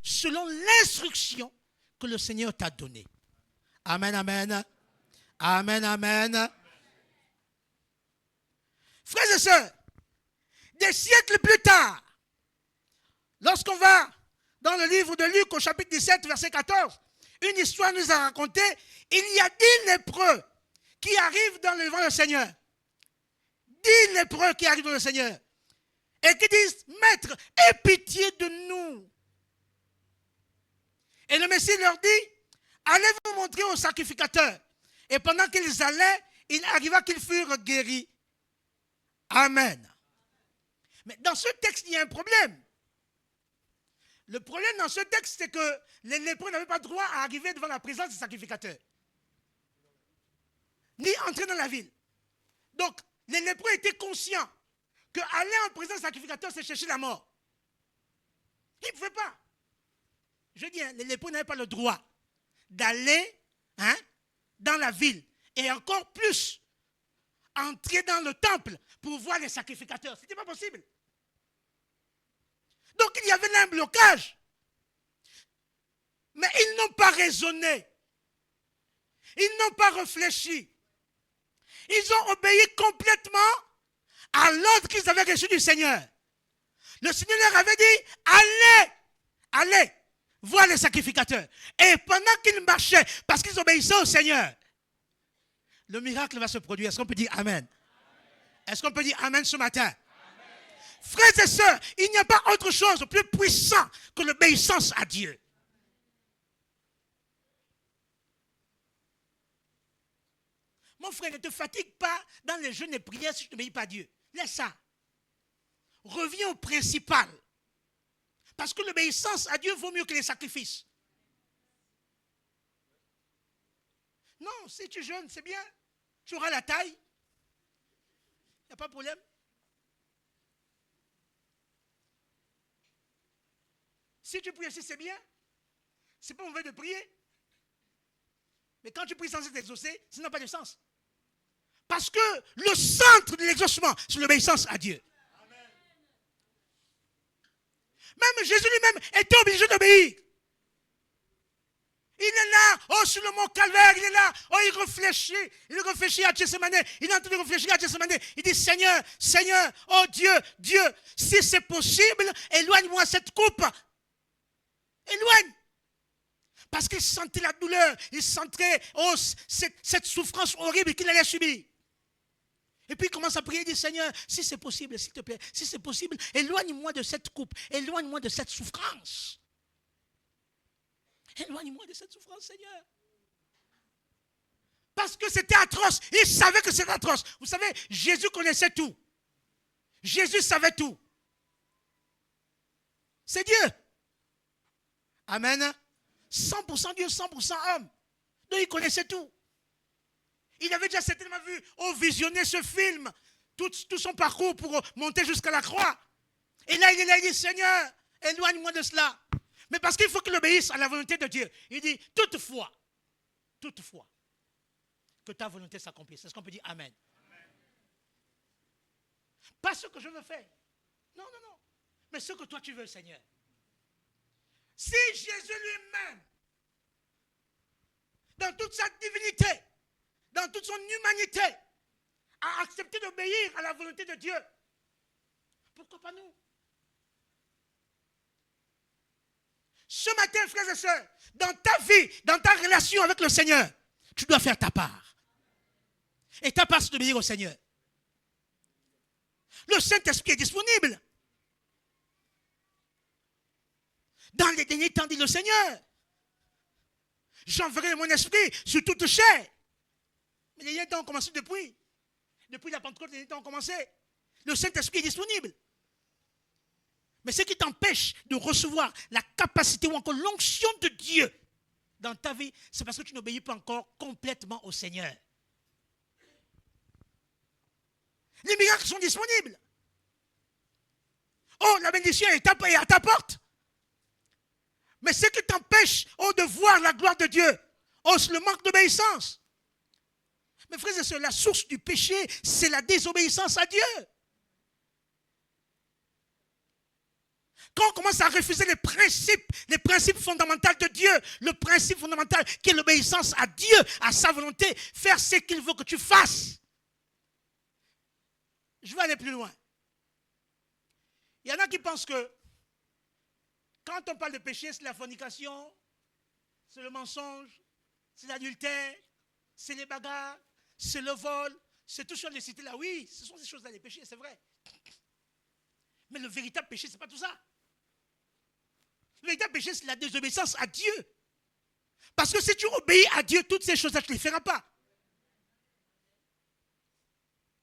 selon l'instruction que le Seigneur t'a donnée. Amen, amen. Amen, amen. Frères et sœurs, des siècles plus tard, lorsqu'on va dans le livre de Luc au chapitre 17, verset 14, une histoire nous a raconté, il y a 10 lépreux qui arrivent devant le Seigneur. 10 lépreux qui arrivent devant le Seigneur et qui disent, Maître, aie pitié de nous. Et le Messie leur dit, allez vous montrer au sacrificateur. Et pendant qu'ils allaient, il arriva qu'ils furent guéris. Amen. Mais dans ce texte, il y a un problème. Le problème dans ce texte, c'est que les lépreux n'avaient pas droit à arriver devant la présence du sacrificateur. Ni entrer dans la ville. Donc, les lépreux étaient conscients qu'aller en présence du sacrificateur, c'est chercher la mort. Ils ne pouvaient pas. Je dis, les lépreux n'avaient pas le droit d'aller dans la ville. Et encore plus, entrer dans le temple pour voir les sacrificateurs. Ce n'était pas possible. Donc il y avait là un blocage. Mais ils n'ont pas raisonné. Ils n'ont pas réfléchi. Ils ont obéi complètement à l'ordre qu'ils avaient reçu du Seigneur. Le Seigneur leur avait dit, allez, voir les sacrificateurs. Et pendant qu'ils marchaient, parce qu'ils obéissaient au Seigneur, le miracle va se produire. Est-ce qu'on peut dire Amen? Est-ce qu'on peut dire Amen ce matin? Amen. Frères et sœurs, il n'y a pas autre chose de plus puissant que l'obéissance à Dieu. Mon frère, ne te fatigue pas dans les jeûnes et prières si tu n'obéis pas à Dieu. Laisse ça. Reviens au principal. Parce que l'obéissance à Dieu vaut mieux que les sacrifices. Non, si tu jeûnes, c'est bien. Tu auras la taille. Il n'y a pas de problème. Si tu pries aussi, c'est bien. C'est pas mauvais de prier. Mais quand tu pries sans être exaucé, ça n'a pas de sens. Parce que le centre de l'exaucement, c'est l'obéissance à Dieu. Amen. Même Jésus lui-même était obligé d'obéir. Il est là, sur le mont Calvaire, il est là, il réfléchit à Gethsémane, il est en train de réfléchir à Gethsémane. Il dit, Seigneur, oh Dieu, si c'est possible, éloigne-moi cette coupe. Éloigne. Parce qu'il sentait la douleur, il sentait cette souffrance horrible qu'il allait subir. Et puis il commence à prier, il dit, Seigneur, si c'est possible, s'il te plaît, si c'est possible, éloigne-moi de cette coupe, éloigne-moi de cette souffrance. Éloigne-moi de cette souffrance, Seigneur. Parce que c'était atroce. Il savait que c'était atroce. Vous savez, Jésus connaissait tout. Jésus savait tout. C'est Dieu. Amen. 100% Dieu, 100% homme. Donc il connaissait tout. Il avait déjà certainement vu, visionné ce film, tout son parcours pour monter jusqu'à la croix. Et là, il est là, il dit, Seigneur, éloigne-moi de cela. Mais parce qu'il faut qu'il obéisse à la volonté de Dieu. Il dit, toutefois, que ta volonté s'accomplisse. Est-ce qu'on peut dire Amen? Amen. Pas ce que je veux faire. Non. Mais ce que toi tu veux, Seigneur. Si Jésus lui-même, dans toute sa divinité, dans toute son humanité, a accepté d'obéir à la volonté de Dieu, pourquoi pas nous? Ce matin, frères et sœurs, dans ta vie, dans ta relation avec le Seigneur, tu dois faire ta part. Et ta part, c'est d'obéir au Seigneur. Le Saint-Esprit est disponible. Dans les derniers temps, dit le Seigneur, j'enverrai mon esprit sur toute chair. Mais les derniers temps ont commencé depuis. Depuis la Pentecôte, les derniers temps ont commencé. Le Saint-Esprit est disponible. Mais ce qui t'empêche de recevoir la capacité ou encore l'onction de Dieu dans ta vie, c'est parce que tu n'obéis pas encore complètement au Seigneur. Les miracles sont disponibles. Oh, la bénédiction est à ta porte. Mais ce qui t'empêche, de voir la gloire de Dieu, c'est le manque d'obéissance. Mes frères et sœurs, la source du péché, c'est la désobéissance à Dieu. Quand on commence à refuser les principes fondamentaux de Dieu, le principe fondamental qui est l'obéissance à Dieu, à sa volonté, faire ce qu'il veut que tu fasses. Je vais aller plus loin. Il y en a qui pensent que quand on parle de péché, c'est la fornication, c'est le mensonge, c'est l'adultère, c'est les bagarres, c'est le vol, c'est tout ce qu'on a cité là. Oui, ce sont ces choses-là, les péchés, c'est vrai. Mais le véritable péché, ce n'est pas tout ça. Le véritable péché, c'est la désobéissance à Dieu. Parce que si tu obéis à Dieu, toutes ces choses-là, tu ne les feras pas.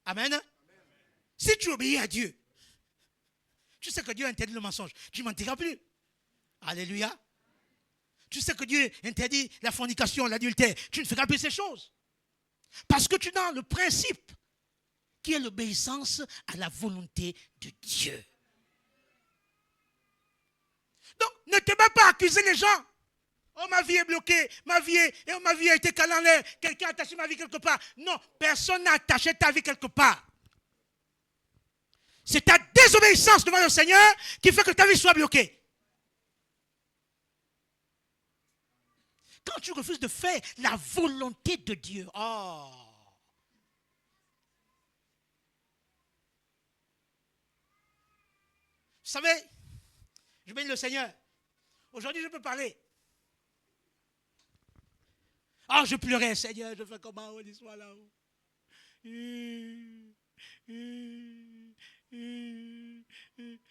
Amen. Si tu obéis à Dieu, tu sais que Dieu interdit le mensonge, tu ne mentiras plus. Alléluia. Tu sais que Dieu interdit la fornication, l'adultère, tu ne feras plus ces choses. Parce que tu es dans le principe qui est l'obéissance à la volonté de Dieu. Donc, ne te bats pas à accuser les gens. Oh, ma vie est bloquée, ma vie a été calée en l'air, quelqu'un a attaché ma vie quelque part. Non, personne n'a attaché ta vie quelque part. C'est ta désobéissance devant le Seigneur qui fait que ta vie soit bloquée. Quand tu refuses de faire la volonté de Dieu, oh. Vous savez, je bénis le Seigneur. Aujourd'hui, je peux parler. Ah, je pleurais, Seigneur, je fais comment on soit là-haut.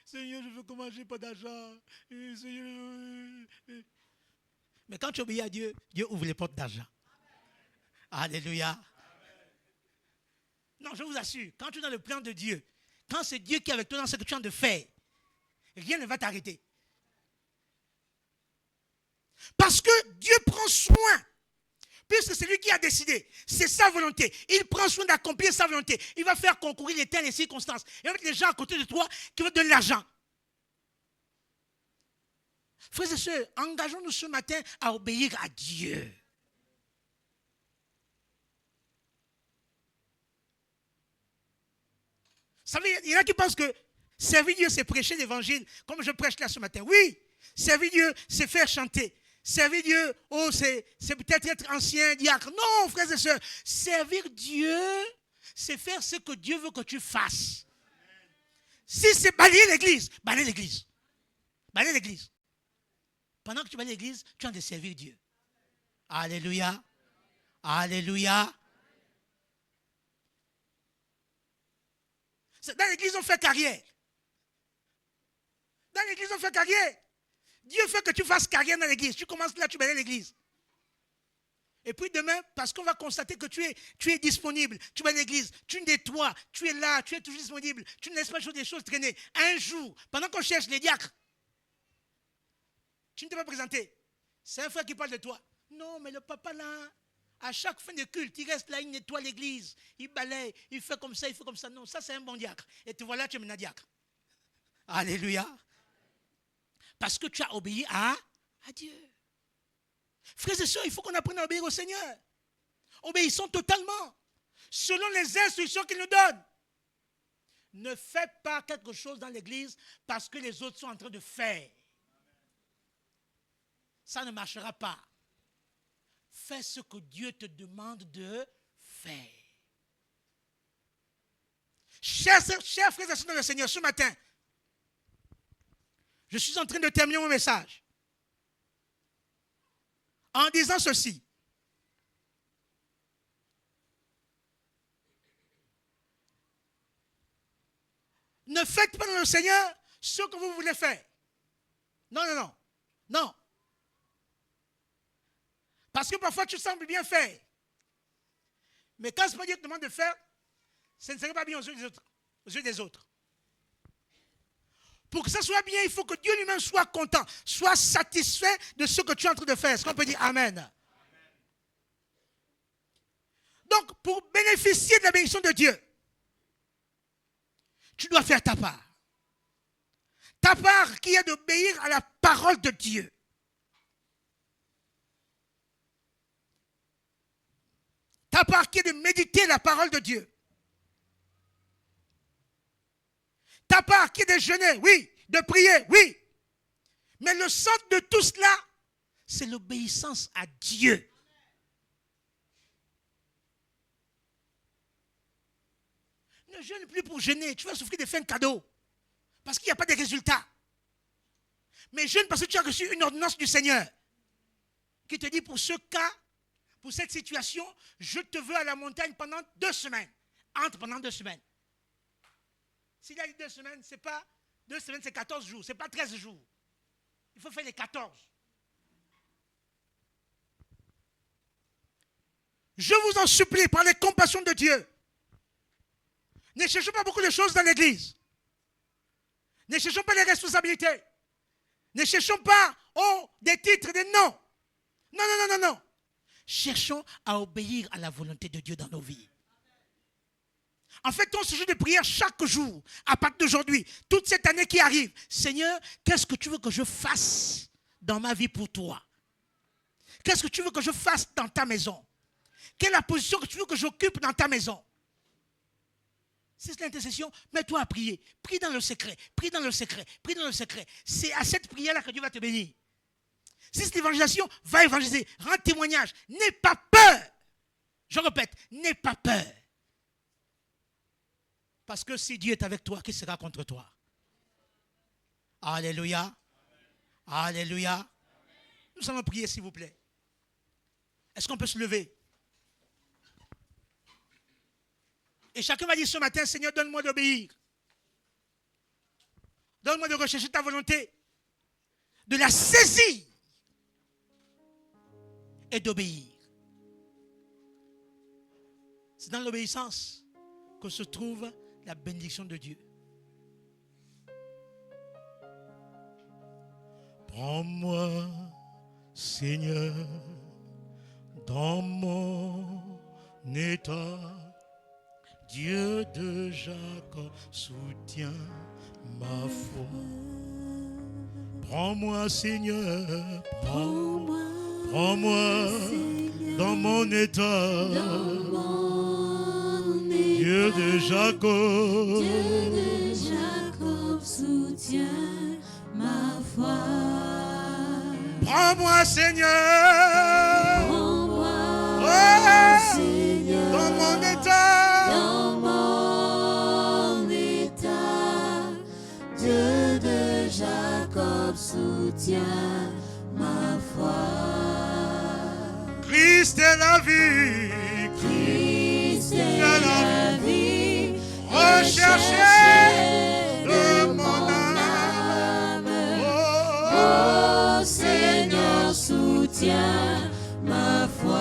Seigneur, je veux comment j'ai pas d'argent. Mais quand tu obéis à Dieu, Dieu ouvre les portes d'argent. Alléluia. Non, je vous assure, quand tu es dans le plan de Dieu, quand c'est Dieu qui est avec toi dans ce que tu es en train de faire, rien ne va t'arrêter. Parce que Dieu prend soin, puisque c'est lui qui a décidé, c'est sa volonté. Il prend soin d'accomplir sa volonté. Il va faire concourir les temps et les circonstances. Il va mettre les gens à côté de toi qui veulent te donner l'argent. Frères et sœurs, engageons-nous ce matin à obéir à Dieu. Vous savez, il y en a qui pensent que servir Dieu, c'est prêcher l'évangile, comme je prêche là ce matin. Oui, servir Dieu, c'est faire chanter. Servir Dieu, oh, c'est peut-être être ancien diacre. Non, frères et sœurs, servir Dieu, c'est faire ce que Dieu veut que tu fasses. Si c'est balayer l'église, balayer l'église. Balayer l'église. Pendant que tu vas à l'église, tu as de servir Dieu. Alléluia. Alléluia. Dans l'église, on fait carrière. Dans l'église, on fait carrière. Dieu fait que tu fasses carrière dans l'église. Tu commences là, tu balayes l'église. Et puis demain, parce qu'on va constater que tu es disponible, tu vas à l'église, tu nettoies, tu es là, tu es toujours disponible, tu ne laisses pas des choses traîner. Un jour, pendant qu'on cherche les diacres, tu ne t'es pas présenté. C'est un frère qui parle de toi. Non, mais le papa là, à chaque fin de culte, il reste là, il nettoie l'église, il balaye, il fait comme ça, il fait comme ça. Non, ça c'est un bon diacre. Et te voilà, tu es maintenant diacre. Alléluia. Parce que tu as obéi à Dieu. Frères et sœurs, il faut qu'on apprenne à obéir au Seigneur. Obéissons totalement, selon les instructions qu'il nous donne. Ne fais pas quelque chose dans l'église parce que les autres sont en train de faire. Ça ne marchera pas. Fais ce que Dieu te demande de faire. Chers frères et sœurs dans le Seigneur, ce matin, je suis en train de terminer mon message en disant ceci. Ne faites pas dans le Seigneur ce que vous voulez faire. Non, non, non. Non. Parce que parfois tu sembles bien faire. Mais quand ce que Dieu te demande de faire, ce ne serait pas bien aux yeux des autres. Pour que ça soit bien, il faut que Dieu lui-même soit content, soit satisfait de ce que tu es en train de faire. Est-ce qu'on peut dire Amen? Amen. Donc, pour bénéficier de la bénédiction de Dieu, tu dois faire ta part. Ta part qui est d'obéir à la parole de Dieu. Ta part qui est de méditer la parole de Dieu. Ta part qui est de jeûner, oui, de prier, oui. Mais le centre de tout cela, c'est l'obéissance à Dieu. Ne jeûne plus pour jeûner. Tu vas souffrir de faim cadeau. Parce qu'il n'y a pas de résultats. Mais jeûne parce que tu as reçu une ordonnance du Seigneur qui te dit pour ce cas, pour cette situation, je te veux à la montagne pendant 2 semaines. Entre pendant 2 semaines. S'il y a 2 semaines, c'est pas 2 semaines, c'est 14 jours. C'est pas 13 jours. Il faut faire les 14. Je vous en supplie, par les compassions de Dieu, ne cherchons pas beaucoup de choses dans l'église. Ne cherchons pas les responsabilités. Ne cherchons pas, des titres, des noms. Non, non, non, non, non. Cherchons à obéir à la volonté de Dieu dans nos vies. En fait, ton sujet de prière chaque jour, à partir d'aujourd'hui, toute cette année qui arrive, Seigneur, qu'est-ce que tu veux que je fasse dans ma vie pour toi? Qu'est-ce que tu veux que je fasse dans ta maison? Quelle est la position que tu veux que j'occupe dans ta maison? Si c'est l'intercession, mets-toi à prier. Prie dans le secret, prie dans le secret, prie dans le secret. C'est à cette prière-là que Dieu va te bénir. Si c'est l'évangélisation, va évangéliser, rends témoignage. N'aie pas peur. Je répète, n'aie pas peur. Parce que si Dieu est avec toi, qui sera contre toi? Alléluia. Alléluia. Nous allons prier, s'il vous plaît. Est-ce qu'on peut se lever? Et chacun va dire ce matin, Seigneur, donne-moi d'obéir. Donne-moi de rechercher ta volonté. De la saisir. Et d'obéir. C'est dans l'obéissance que se trouve la bénédiction de Dieu. Prends-moi, Seigneur, dans mon état. Dieu de Jacob soutient ma foi. Prends-moi, Seigneur, prends-moi dans mon état. Dieu de Jacob soutient ma foi. Prends-moi, Seigneur, Seigneur, dans mon état. dans mon état. Dieu de Jacob soutient ma foi. Christ est la vie. Christ est la vie, recherchée de mon âme. Oh Seigneur, soutiens ma foi.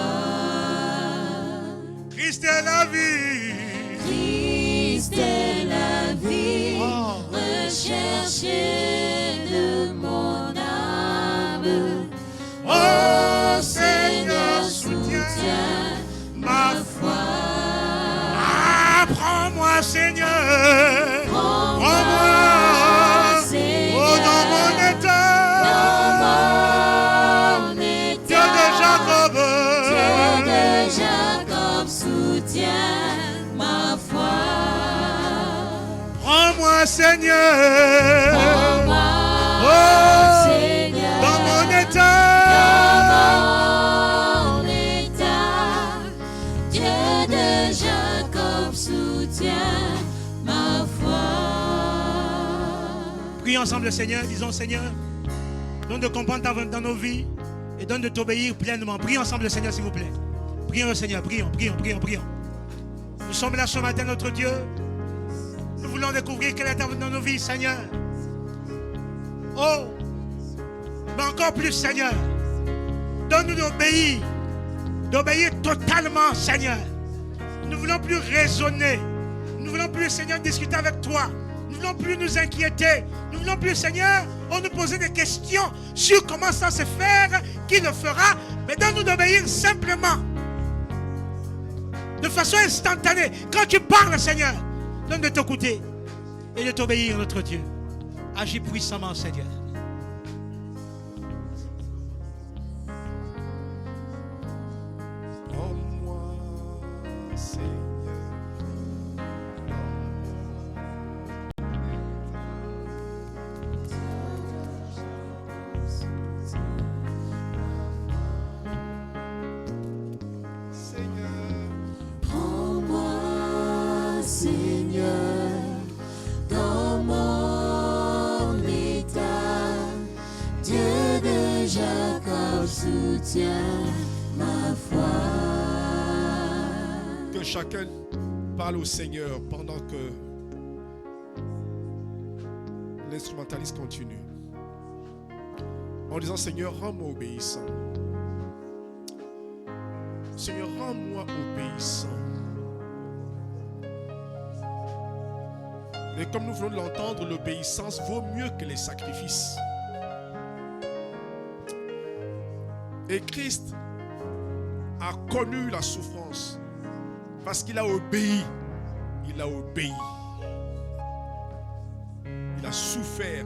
Christ est la vie. Christ est la vie, recherchée de mon âme. Oh Seigneur, soutiens ma foi. Prends-moi, Seigneur. Prends-moi, Seigneur, oh, dans mon état. Dieu de Jacob soutient ma foi. Prends-moi, Seigneur. Prends-moi, Seigneur, dans mon état. dans mon état. Dieu de Jacob soutient ma foi. Prions ensemble le Seigneur, disons Seigneur, donne de comprendre ta volonté dans nos vies et donne de t'obéir pleinement. Prions ensemble le Seigneur, s'il vous plaît. Prions le Seigneur, prions. Nous sommes là ce matin, notre Dieu. Nous voulons découvrir quelle est ta volonté dans nos vies, Seigneur. Oh, mais encore plus, Seigneur. Donne-nous d'obéir totalement, Seigneur. Nous ne voulons plus raisonner. Nous ne voulons plus, Seigneur, discuter avec toi. Nous ne voulons plus nous inquiéter. Nous ne voulons plus, Seigneur, nous poser des questions sur comment ça se faire, qui le fera. Mais donne-nous d'obéir simplement. De façon instantanée. Quand tu parles, Seigneur, donne de t'écouter et de t'obéir, notre Dieu. Agis puissamment, Seigneur. Seigneur, dans mon état. Dieu de Jacob soutient ma foi. Que chacun parle au Seigneur pendant que l'instrumentaliste continue. En disant, Seigneur, rends-moi obéissant. Seigneur, rends-moi obéissant. Et comme nous venons de l'entendre, l'obéissance vaut mieux que les sacrifices. Et Christ a connu la souffrance parce qu'il a obéi. Il a obéi. Il a souffert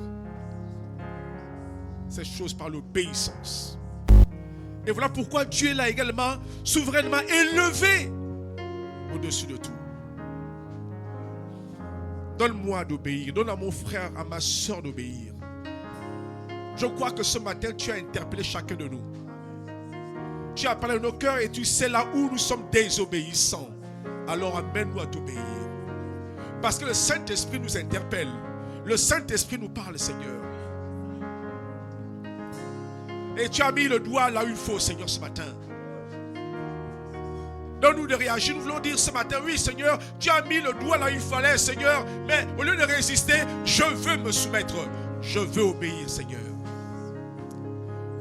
ces choses par l'obéissance. Et voilà pourquoi Dieu l'a également souverainement élevé au-dessus de tout. Donne-moi d'obéir. Donne à mon frère, à ma soeur d'obéir. Je crois que ce matin, tu as interpellé chacun de nous. Tu as parlé de nos cœurs et tu sais là où nous sommes désobéissants. Alors amène-nous à t'obéir. Parce que le Saint-Esprit nous interpelle. Le Saint-Esprit nous parle, Seigneur. Et tu as mis le doigt là où il faut, Seigneur, ce matin. Donne-nous de réagir. Nous voulons dire ce matin, oui, Seigneur, tu as mis le doigt là où il fallait, Seigneur. Mais au lieu de résister, je veux me soumettre. Je veux obéir, Seigneur.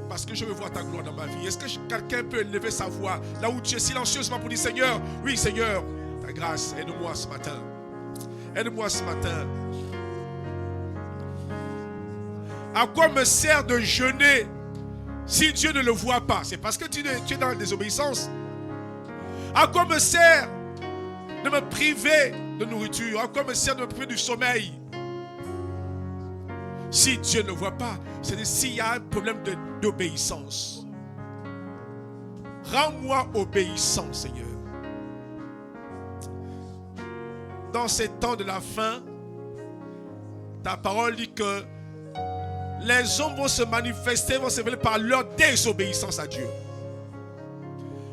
Parce que je veux voir ta gloire dans ma vie. Est-ce que quelqu'un peut élever sa voix là où tu es silencieusement pour dire, Seigneur, oui, Seigneur, ta grâce, aide-moi ce matin. Aide-moi ce matin. À quoi me sert de jeûner si Dieu ne le voit pas? C'est parce que tu es dans la désobéissance. À quoi me sert de me priver de nourriture? À quoi me sert de me priver du sommeil? Si Dieu ne voit pas, c'est-à-dire s'il y a un problème d'obéissance. Rends-moi obéissant, Seigneur. Dans ces temps de la fin, ta parole dit que les hommes vont se manifester, vont se révéler par leur désobéissance à Dieu.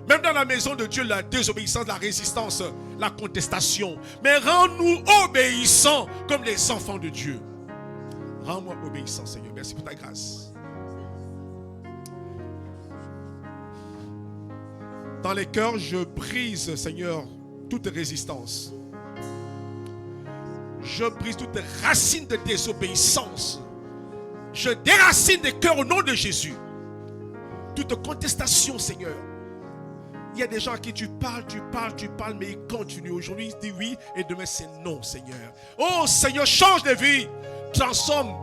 Même dans la maison de Dieu, la désobéissance, la résistance, la contestation. Mais rends-nous obéissants comme les enfants de Dieu. Rends-moi obéissant, Seigneur. Merci pour ta grâce. Dans les cœurs, je brise, Seigneur, toute résistance. Je brise toute racine de désobéissance. Je déracine des cœurs au nom de Jésus. Toute contestation, Seigneur. Il y a des gens à qui tu parles, mais ils continuent. Aujourd'hui, ils disent oui et demain c'est non, Seigneur. Oh, Seigneur, change de vie. Transforme.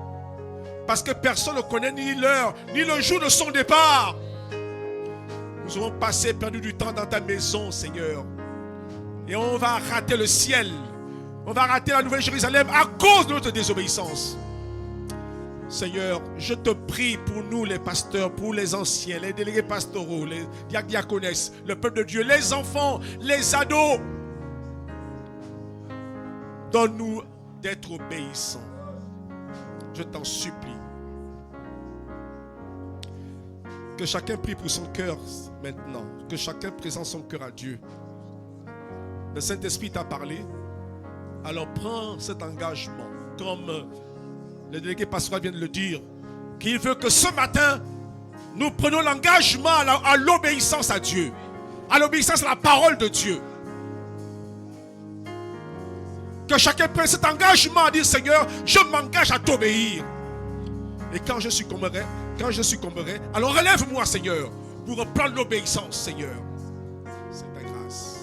Parce que personne ne connaît ni l'heure, ni le jour de son départ. Nous avons perdu du temps dans ta maison, Seigneur. Et on va rater le ciel. On va rater la Nouvelle Jérusalem à cause de notre désobéissance. Seigneur, je te prie pour nous les pasteurs, pour les anciens, les délégués pastoraux, les diaconesses, le peuple de Dieu, les enfants, les ados. Donne-nous d'être obéissants. Je t'en supplie. Que chacun prie pour son cœur maintenant. Que chacun présente son cœur à Dieu. Le Saint-Esprit t'a parlé. Alors prends cet engagement. Comme le délégué pastoral vient de le dire. Qu'il veut que ce matin, nous prenions l'engagement à l'obéissance à Dieu. À l'obéissance à la parole de Dieu. Que chacun prenne cet engagement à dire, Seigneur, je m'engage à t'obéir. Et quand je succomberai, alors relève-moi, Seigneur, pour reprendre l'obéissance, Seigneur. C'est ta grâce.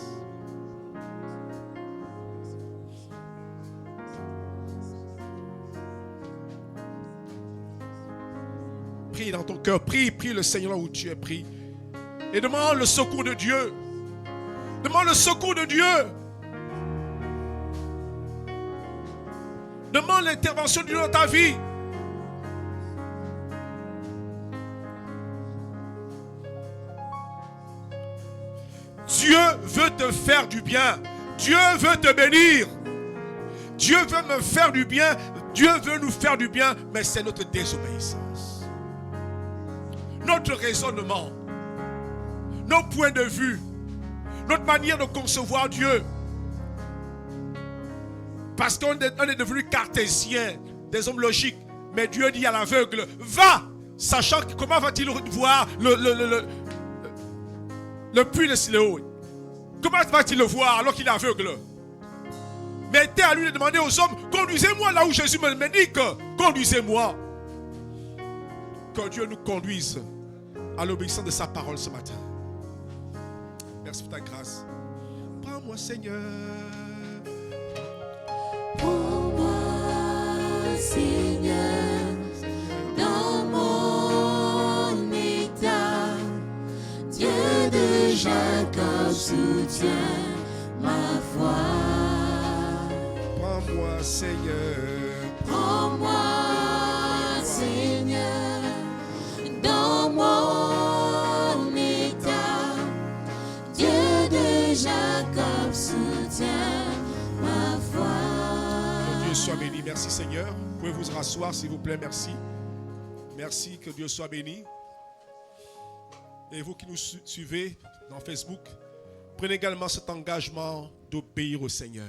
Prie dans ton cœur, prie le Seigneur là où tu es, prie. Et demande le secours de Dieu. Demande le secours de Dieu. Demande l'intervention de Dieu dans ta vie. Dieu veut te faire du bien. Dieu veut te bénir. Dieu veut me faire du bien. Dieu veut nous faire du bien. Mais c'est notre désobéissance. Notre raisonnement. Nos points de vue. Notre manière de concevoir Dieu. Parce qu'on est devenu cartésien, des hommes logiques. Mais Dieu dit à l'aveugle, va, sachant que comment va-t-il voir le puits de Siloé? Comment va-t-il le voir alors qu'il est aveugle? Mais était à lui de demander aux hommes, conduisez-moi là où Jésus m'indique, conduisez-moi. Que Dieu nous conduise à l'obéissance de sa parole ce matin. Merci pour ta grâce. Prends-moi, Seigneur. Prends-moi, Seigneur, dans mon état. Dieu de Jacob soutient ma foi. Prends-moi, Seigneur. Prends-moi, Seigneur, dans mon état. Dieu de Jacob soutient ma foi. Que Dieu soit béni. Merci, Seigneur. Vous pouvez vous rasseoir, s'il vous plaît. Merci. Merci, que Dieu soit béni. Et vous qui nous suivez dans Facebook, prenez également cet engagement d'obéir au Seigneur,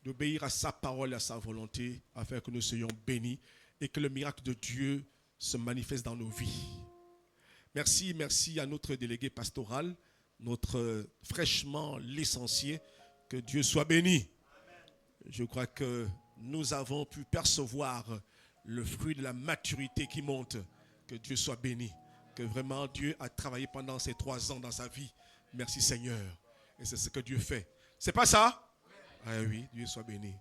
d'obéir à sa parole et à sa volonté, afin que nous soyons bénis et que le miracle de Dieu se manifeste dans nos vies. Merci, merci à notre délégué pastoral, notre fraîchement licencié. Que Dieu soit béni. Je crois que nous avons pu percevoir le fruit de la maturité qui monte. Que Dieu soit béni. Que vraiment Dieu a travaillé pendant ces 3 ans dans sa vie. Merci Seigneur. Et c'est ce que Dieu fait. C'est pas ça? Ah oui, Dieu soit béni.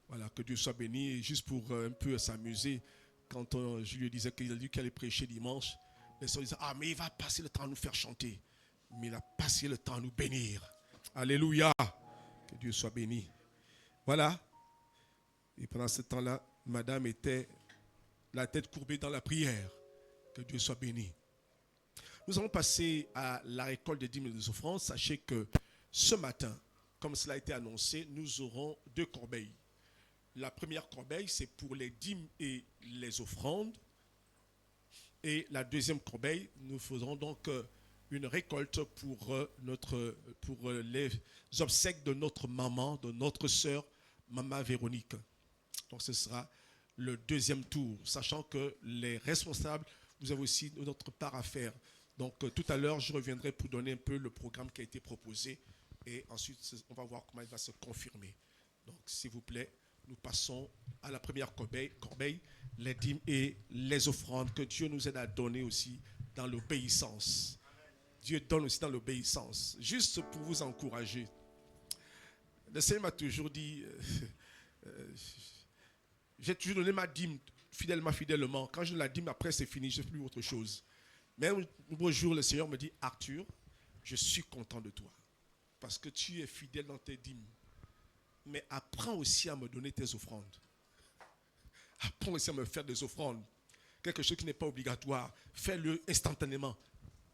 Voilà, que Dieu soit béni. Et juste pour un peu s'amuser, quand je lui disais qu'il allait prêcher dimanche, les gens disaient, ah mais il va passer le temps à nous faire chanter. Mais il a passé le temps à nous bénir. Alléluia. Que Dieu soit béni. Voilà. Et pendant ce temps-là, madame était la tête courbée dans la prière. Que Dieu soit béni. Nous allons passer à la récolte des dîmes et des offrandes. Sachez que ce matin, comme cela a été annoncé, nous aurons 2 corbeilles. La première corbeille, c'est pour les dîmes et les offrandes. Et la deuxième corbeille, nous faisons donc une récolte pour les obsèques de notre maman, de notre sœur, Maman Véronique. Donc ce sera le 2e tour, sachant que les responsables, vous avez aussi notre part à faire. Donc tout à l'heure, je reviendrai pour donner un peu le programme qui a été proposé et ensuite on va voir comment il va se confirmer. Donc s'il vous plaît, nous passons à la première corbeille, les dîmes et les offrandes que Dieu nous aide à donner aussi dans l'obéissance. Dieu donne aussi dans l'obéissance. Juste pour vous encourager. Le Seigneur m'a toujours dit, j'ai toujours donné ma dîme fidèlement. Quand je donne la dîme, après c'est fini, je ne fais plus autre chose. Mais un beau jour, le Seigneur me dit, Arthur, je suis content de toi. Parce que tu es fidèle dans tes dîmes. Mais apprends aussi à me donner tes offrandes. Apprends aussi à me faire des offrandes. Quelque chose qui n'est pas obligatoire. Fais-le instantanément.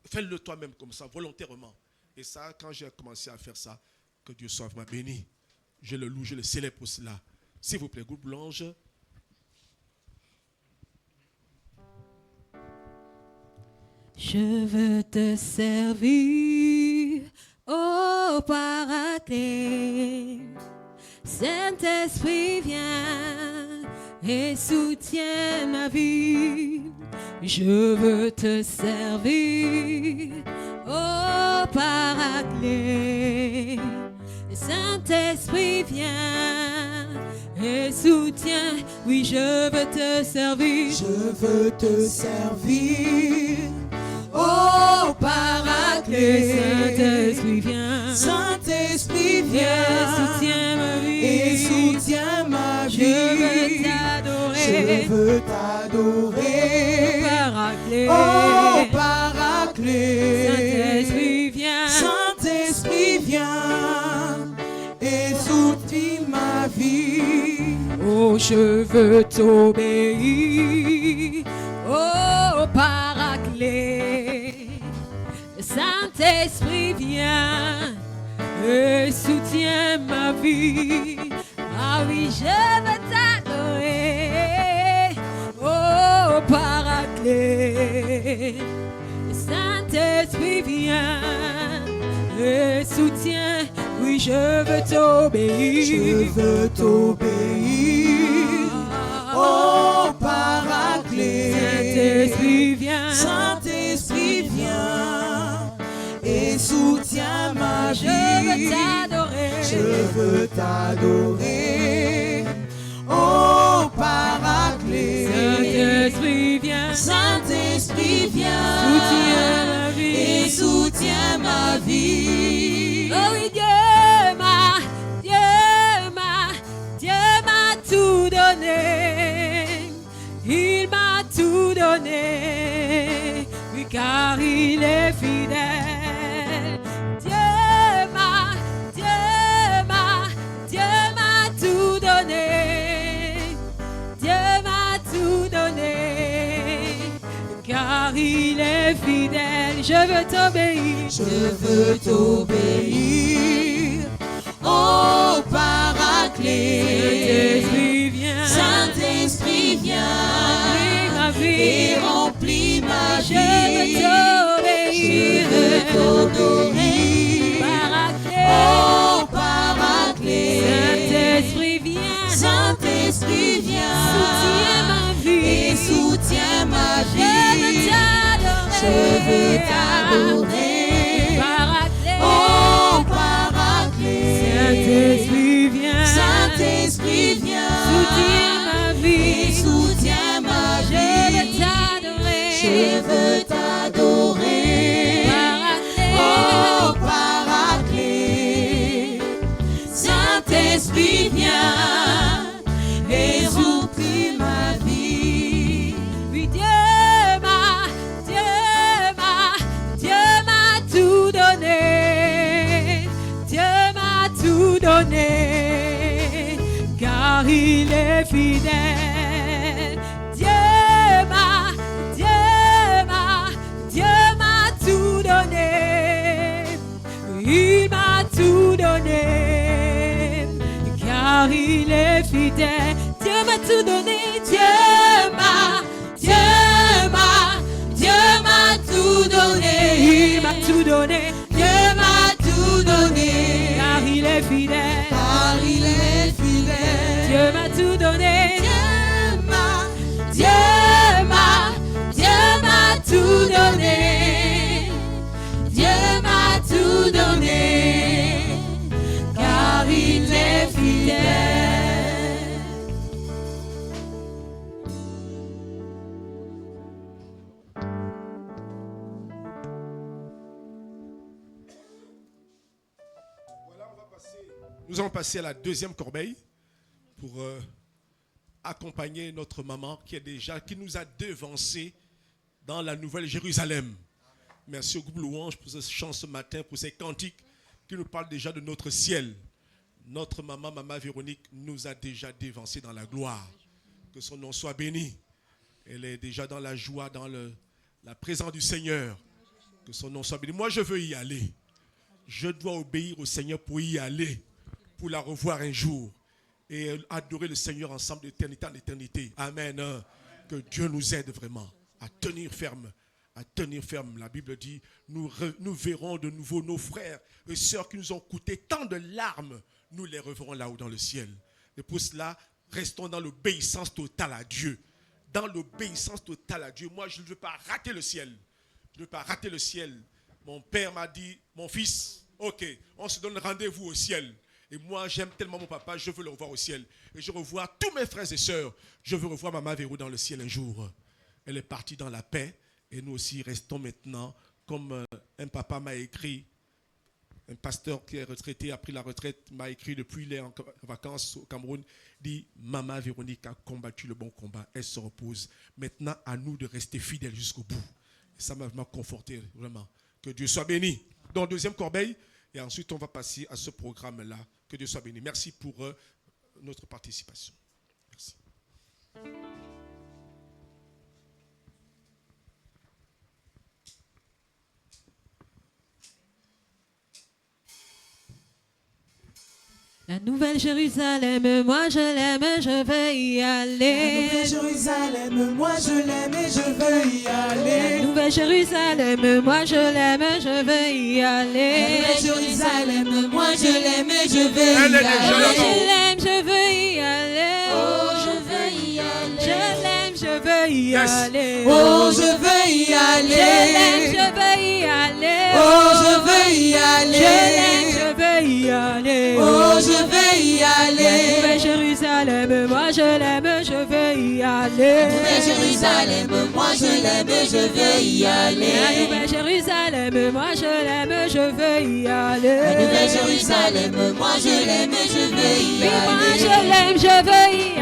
Fais-le toi-même comme ça, volontairement. Et ça, quand j'ai commencé à faire ça, que Dieu soit vraiment béni. Je le loue, je le célèbre pour cela. S'il vous plaît, groupe Blanche. Je veux te servir, ô Paraclet. Saint-Esprit, viens et soutiens ma vie. Je veux te servir, ô Paraclet. Saint-Esprit, viens et soutiens. Oui, je veux te servir. Je veux te servir, ô Paraclet. Saint-Esprit, viens. Saint-Esprit, Et viens soutiens ma vie. et soutiens ma vie. Je veux t'adorer. Je veux t'adorer, Paraclet. ô Paraclet. Saint-Esprit, viens. Saint-Esprit, viens et soutiens ma vie. Oh, je veux t'obéir, oh Paraclet. Saint-Esprit, viens et soutiens ma vie. Ah oui, je veux t'adorer, oh Paraclet. Saint-Esprit, viens et soutiens. Oui, je veux t'obéir. Je veux t'obéir. Oh Paraclet, Saint-Esprit, viens. Saint-Esprit, viens et soutiens ma vie. Je veux t'adorer. Je veux t'adorer. Oh Paraclet, Saint-Esprit, viens. Saint-Esprit, viens Soutiens ma vie. et soutiens ma vie. Oh oui, Dieu m'a tout donné. Il m'a tout donné. Oui, car il est fidèle. Dieu m'a tout donné. Dieu m'a tout donné. Car il est fidèle. Je veux t'obéir. Je veux t'obéir. Oh Paraclet, Saint-Esprit, viens. Saint-Esprit, viens Remplis ma vie. et remplis ma Je veux vie. t'obéir. Je veux t'adorer. Paraclet. Oh Paraclet, Saint-Esprit, viens. Saint-Esprit, viens Soutiens ma vie. et soutiens ma Je veux vie. t'adorer. Je veux t'adorer. Paraclet. Oh Paraclet, Saint-Esprit, viens. Saint-Esprit, viens Soutiens ma et vie. soutiens ma Je veux vie. t'adorer. Je veux t'adorer. Paraclet. Oh Paraclet, Saint-Esprit, viens et remplis ma vie. Oui, Dieu m'a tout donné. Dieu m'a tout donné. Car il est fidèle. Dieu m'a tout donné. Il m'a tout donné. Car il est fidèle. Dieu m'a tout donné. Dieu m'a tout donné. Il m'a tout donné. Dieu m'a tout donné. Car il est fidèle. Car il est fidèle. Dieu m'a tout donné. Dieu m'a tout donné. Dieu m'a tout donné. Car il est fidèle. Nous allons passer à la deuxième corbeille pour accompagner notre maman qui nous a devancés dans la Nouvelle Jérusalem. Merci au groupe Louange pour ce chant ce matin, pour ces cantiques qui nous parlent déjà de notre ciel. Notre maman Véronique, nous a déjà devancés dans la gloire. Que son nom soit béni. Elle est déjà dans la joie, dans la présence du Seigneur. Que son nom soit béni. Moi, je veux y aller. Je dois obéir au Seigneur pour y aller, pour la revoir un jour et adorer le Seigneur ensemble d'éternité en éternité. Amen. Que Dieu nous aide vraiment à tenir ferme. À tenir ferme. La Bible dit, nous verrons de nouveau nos frères et sœurs qui nous ont coûté tant de larmes. Nous les reverrons là-haut dans le ciel. Et pour cela, restons dans l'obéissance totale à Dieu. Dans l'obéissance totale à Dieu. Moi, je ne veux pas rater le ciel. Je ne veux pas rater le ciel. Mon père m'a dit, mon fils, ok, on se donne rendez-vous au ciel. Et moi, j'aime tellement mon papa, je veux le revoir au ciel. Et je revois tous mes frères et sœurs. Je veux revoir Maman Vérou dans le ciel un jour. Elle est partie dans la paix. Et nous aussi restons maintenant, comme un papa m'a écrit, un pasteur qui est retraité, a pris la retraite, m'a écrit depuis il est en vacances au Cameroun, dit, Maman Véronique a combattu le bon combat, elle se repose. Maintenant, à nous de rester fidèles jusqu'au bout. Et ça m'a vraiment conforté, vraiment. Que Dieu soit béni. Dans deuxième corbeille, et ensuite on va passer à ce programme-là. Que Dieu soit béni. Merci pour notre participation. Merci. La Nouvelle Jérusalem, moi je l'aime, je veux y aller. La Nouvelle Jérusalem, moi je l'aime et je veux y aller. La Nouvelle Jérusalem, moi je l'aime, je veux y aller. La Nouvelle Jérusalem, moi je l'aime et je veux y aller. Je l'aime, je veux y aller. Oh, je veux y aller. Je l'aime, je veux y aller. Oh, je veux y aller. Je l'aime, je veux y aller. Oh, je veux y aller. Je l'aime, je veux y aller. Oh, je veux y aller. La Nouvelle Jérusalem, moi je l'aime, je veux y aller. La Nouvelle Jérusalem, moi je l'aime et je veux y aller. La Nouvelle Jérusalem, moi je l'aime, je veux y aller. La Nouvelle Jérusalem, moi je l'aime et je veux y Oui, moi aller. je l'aime, je veux y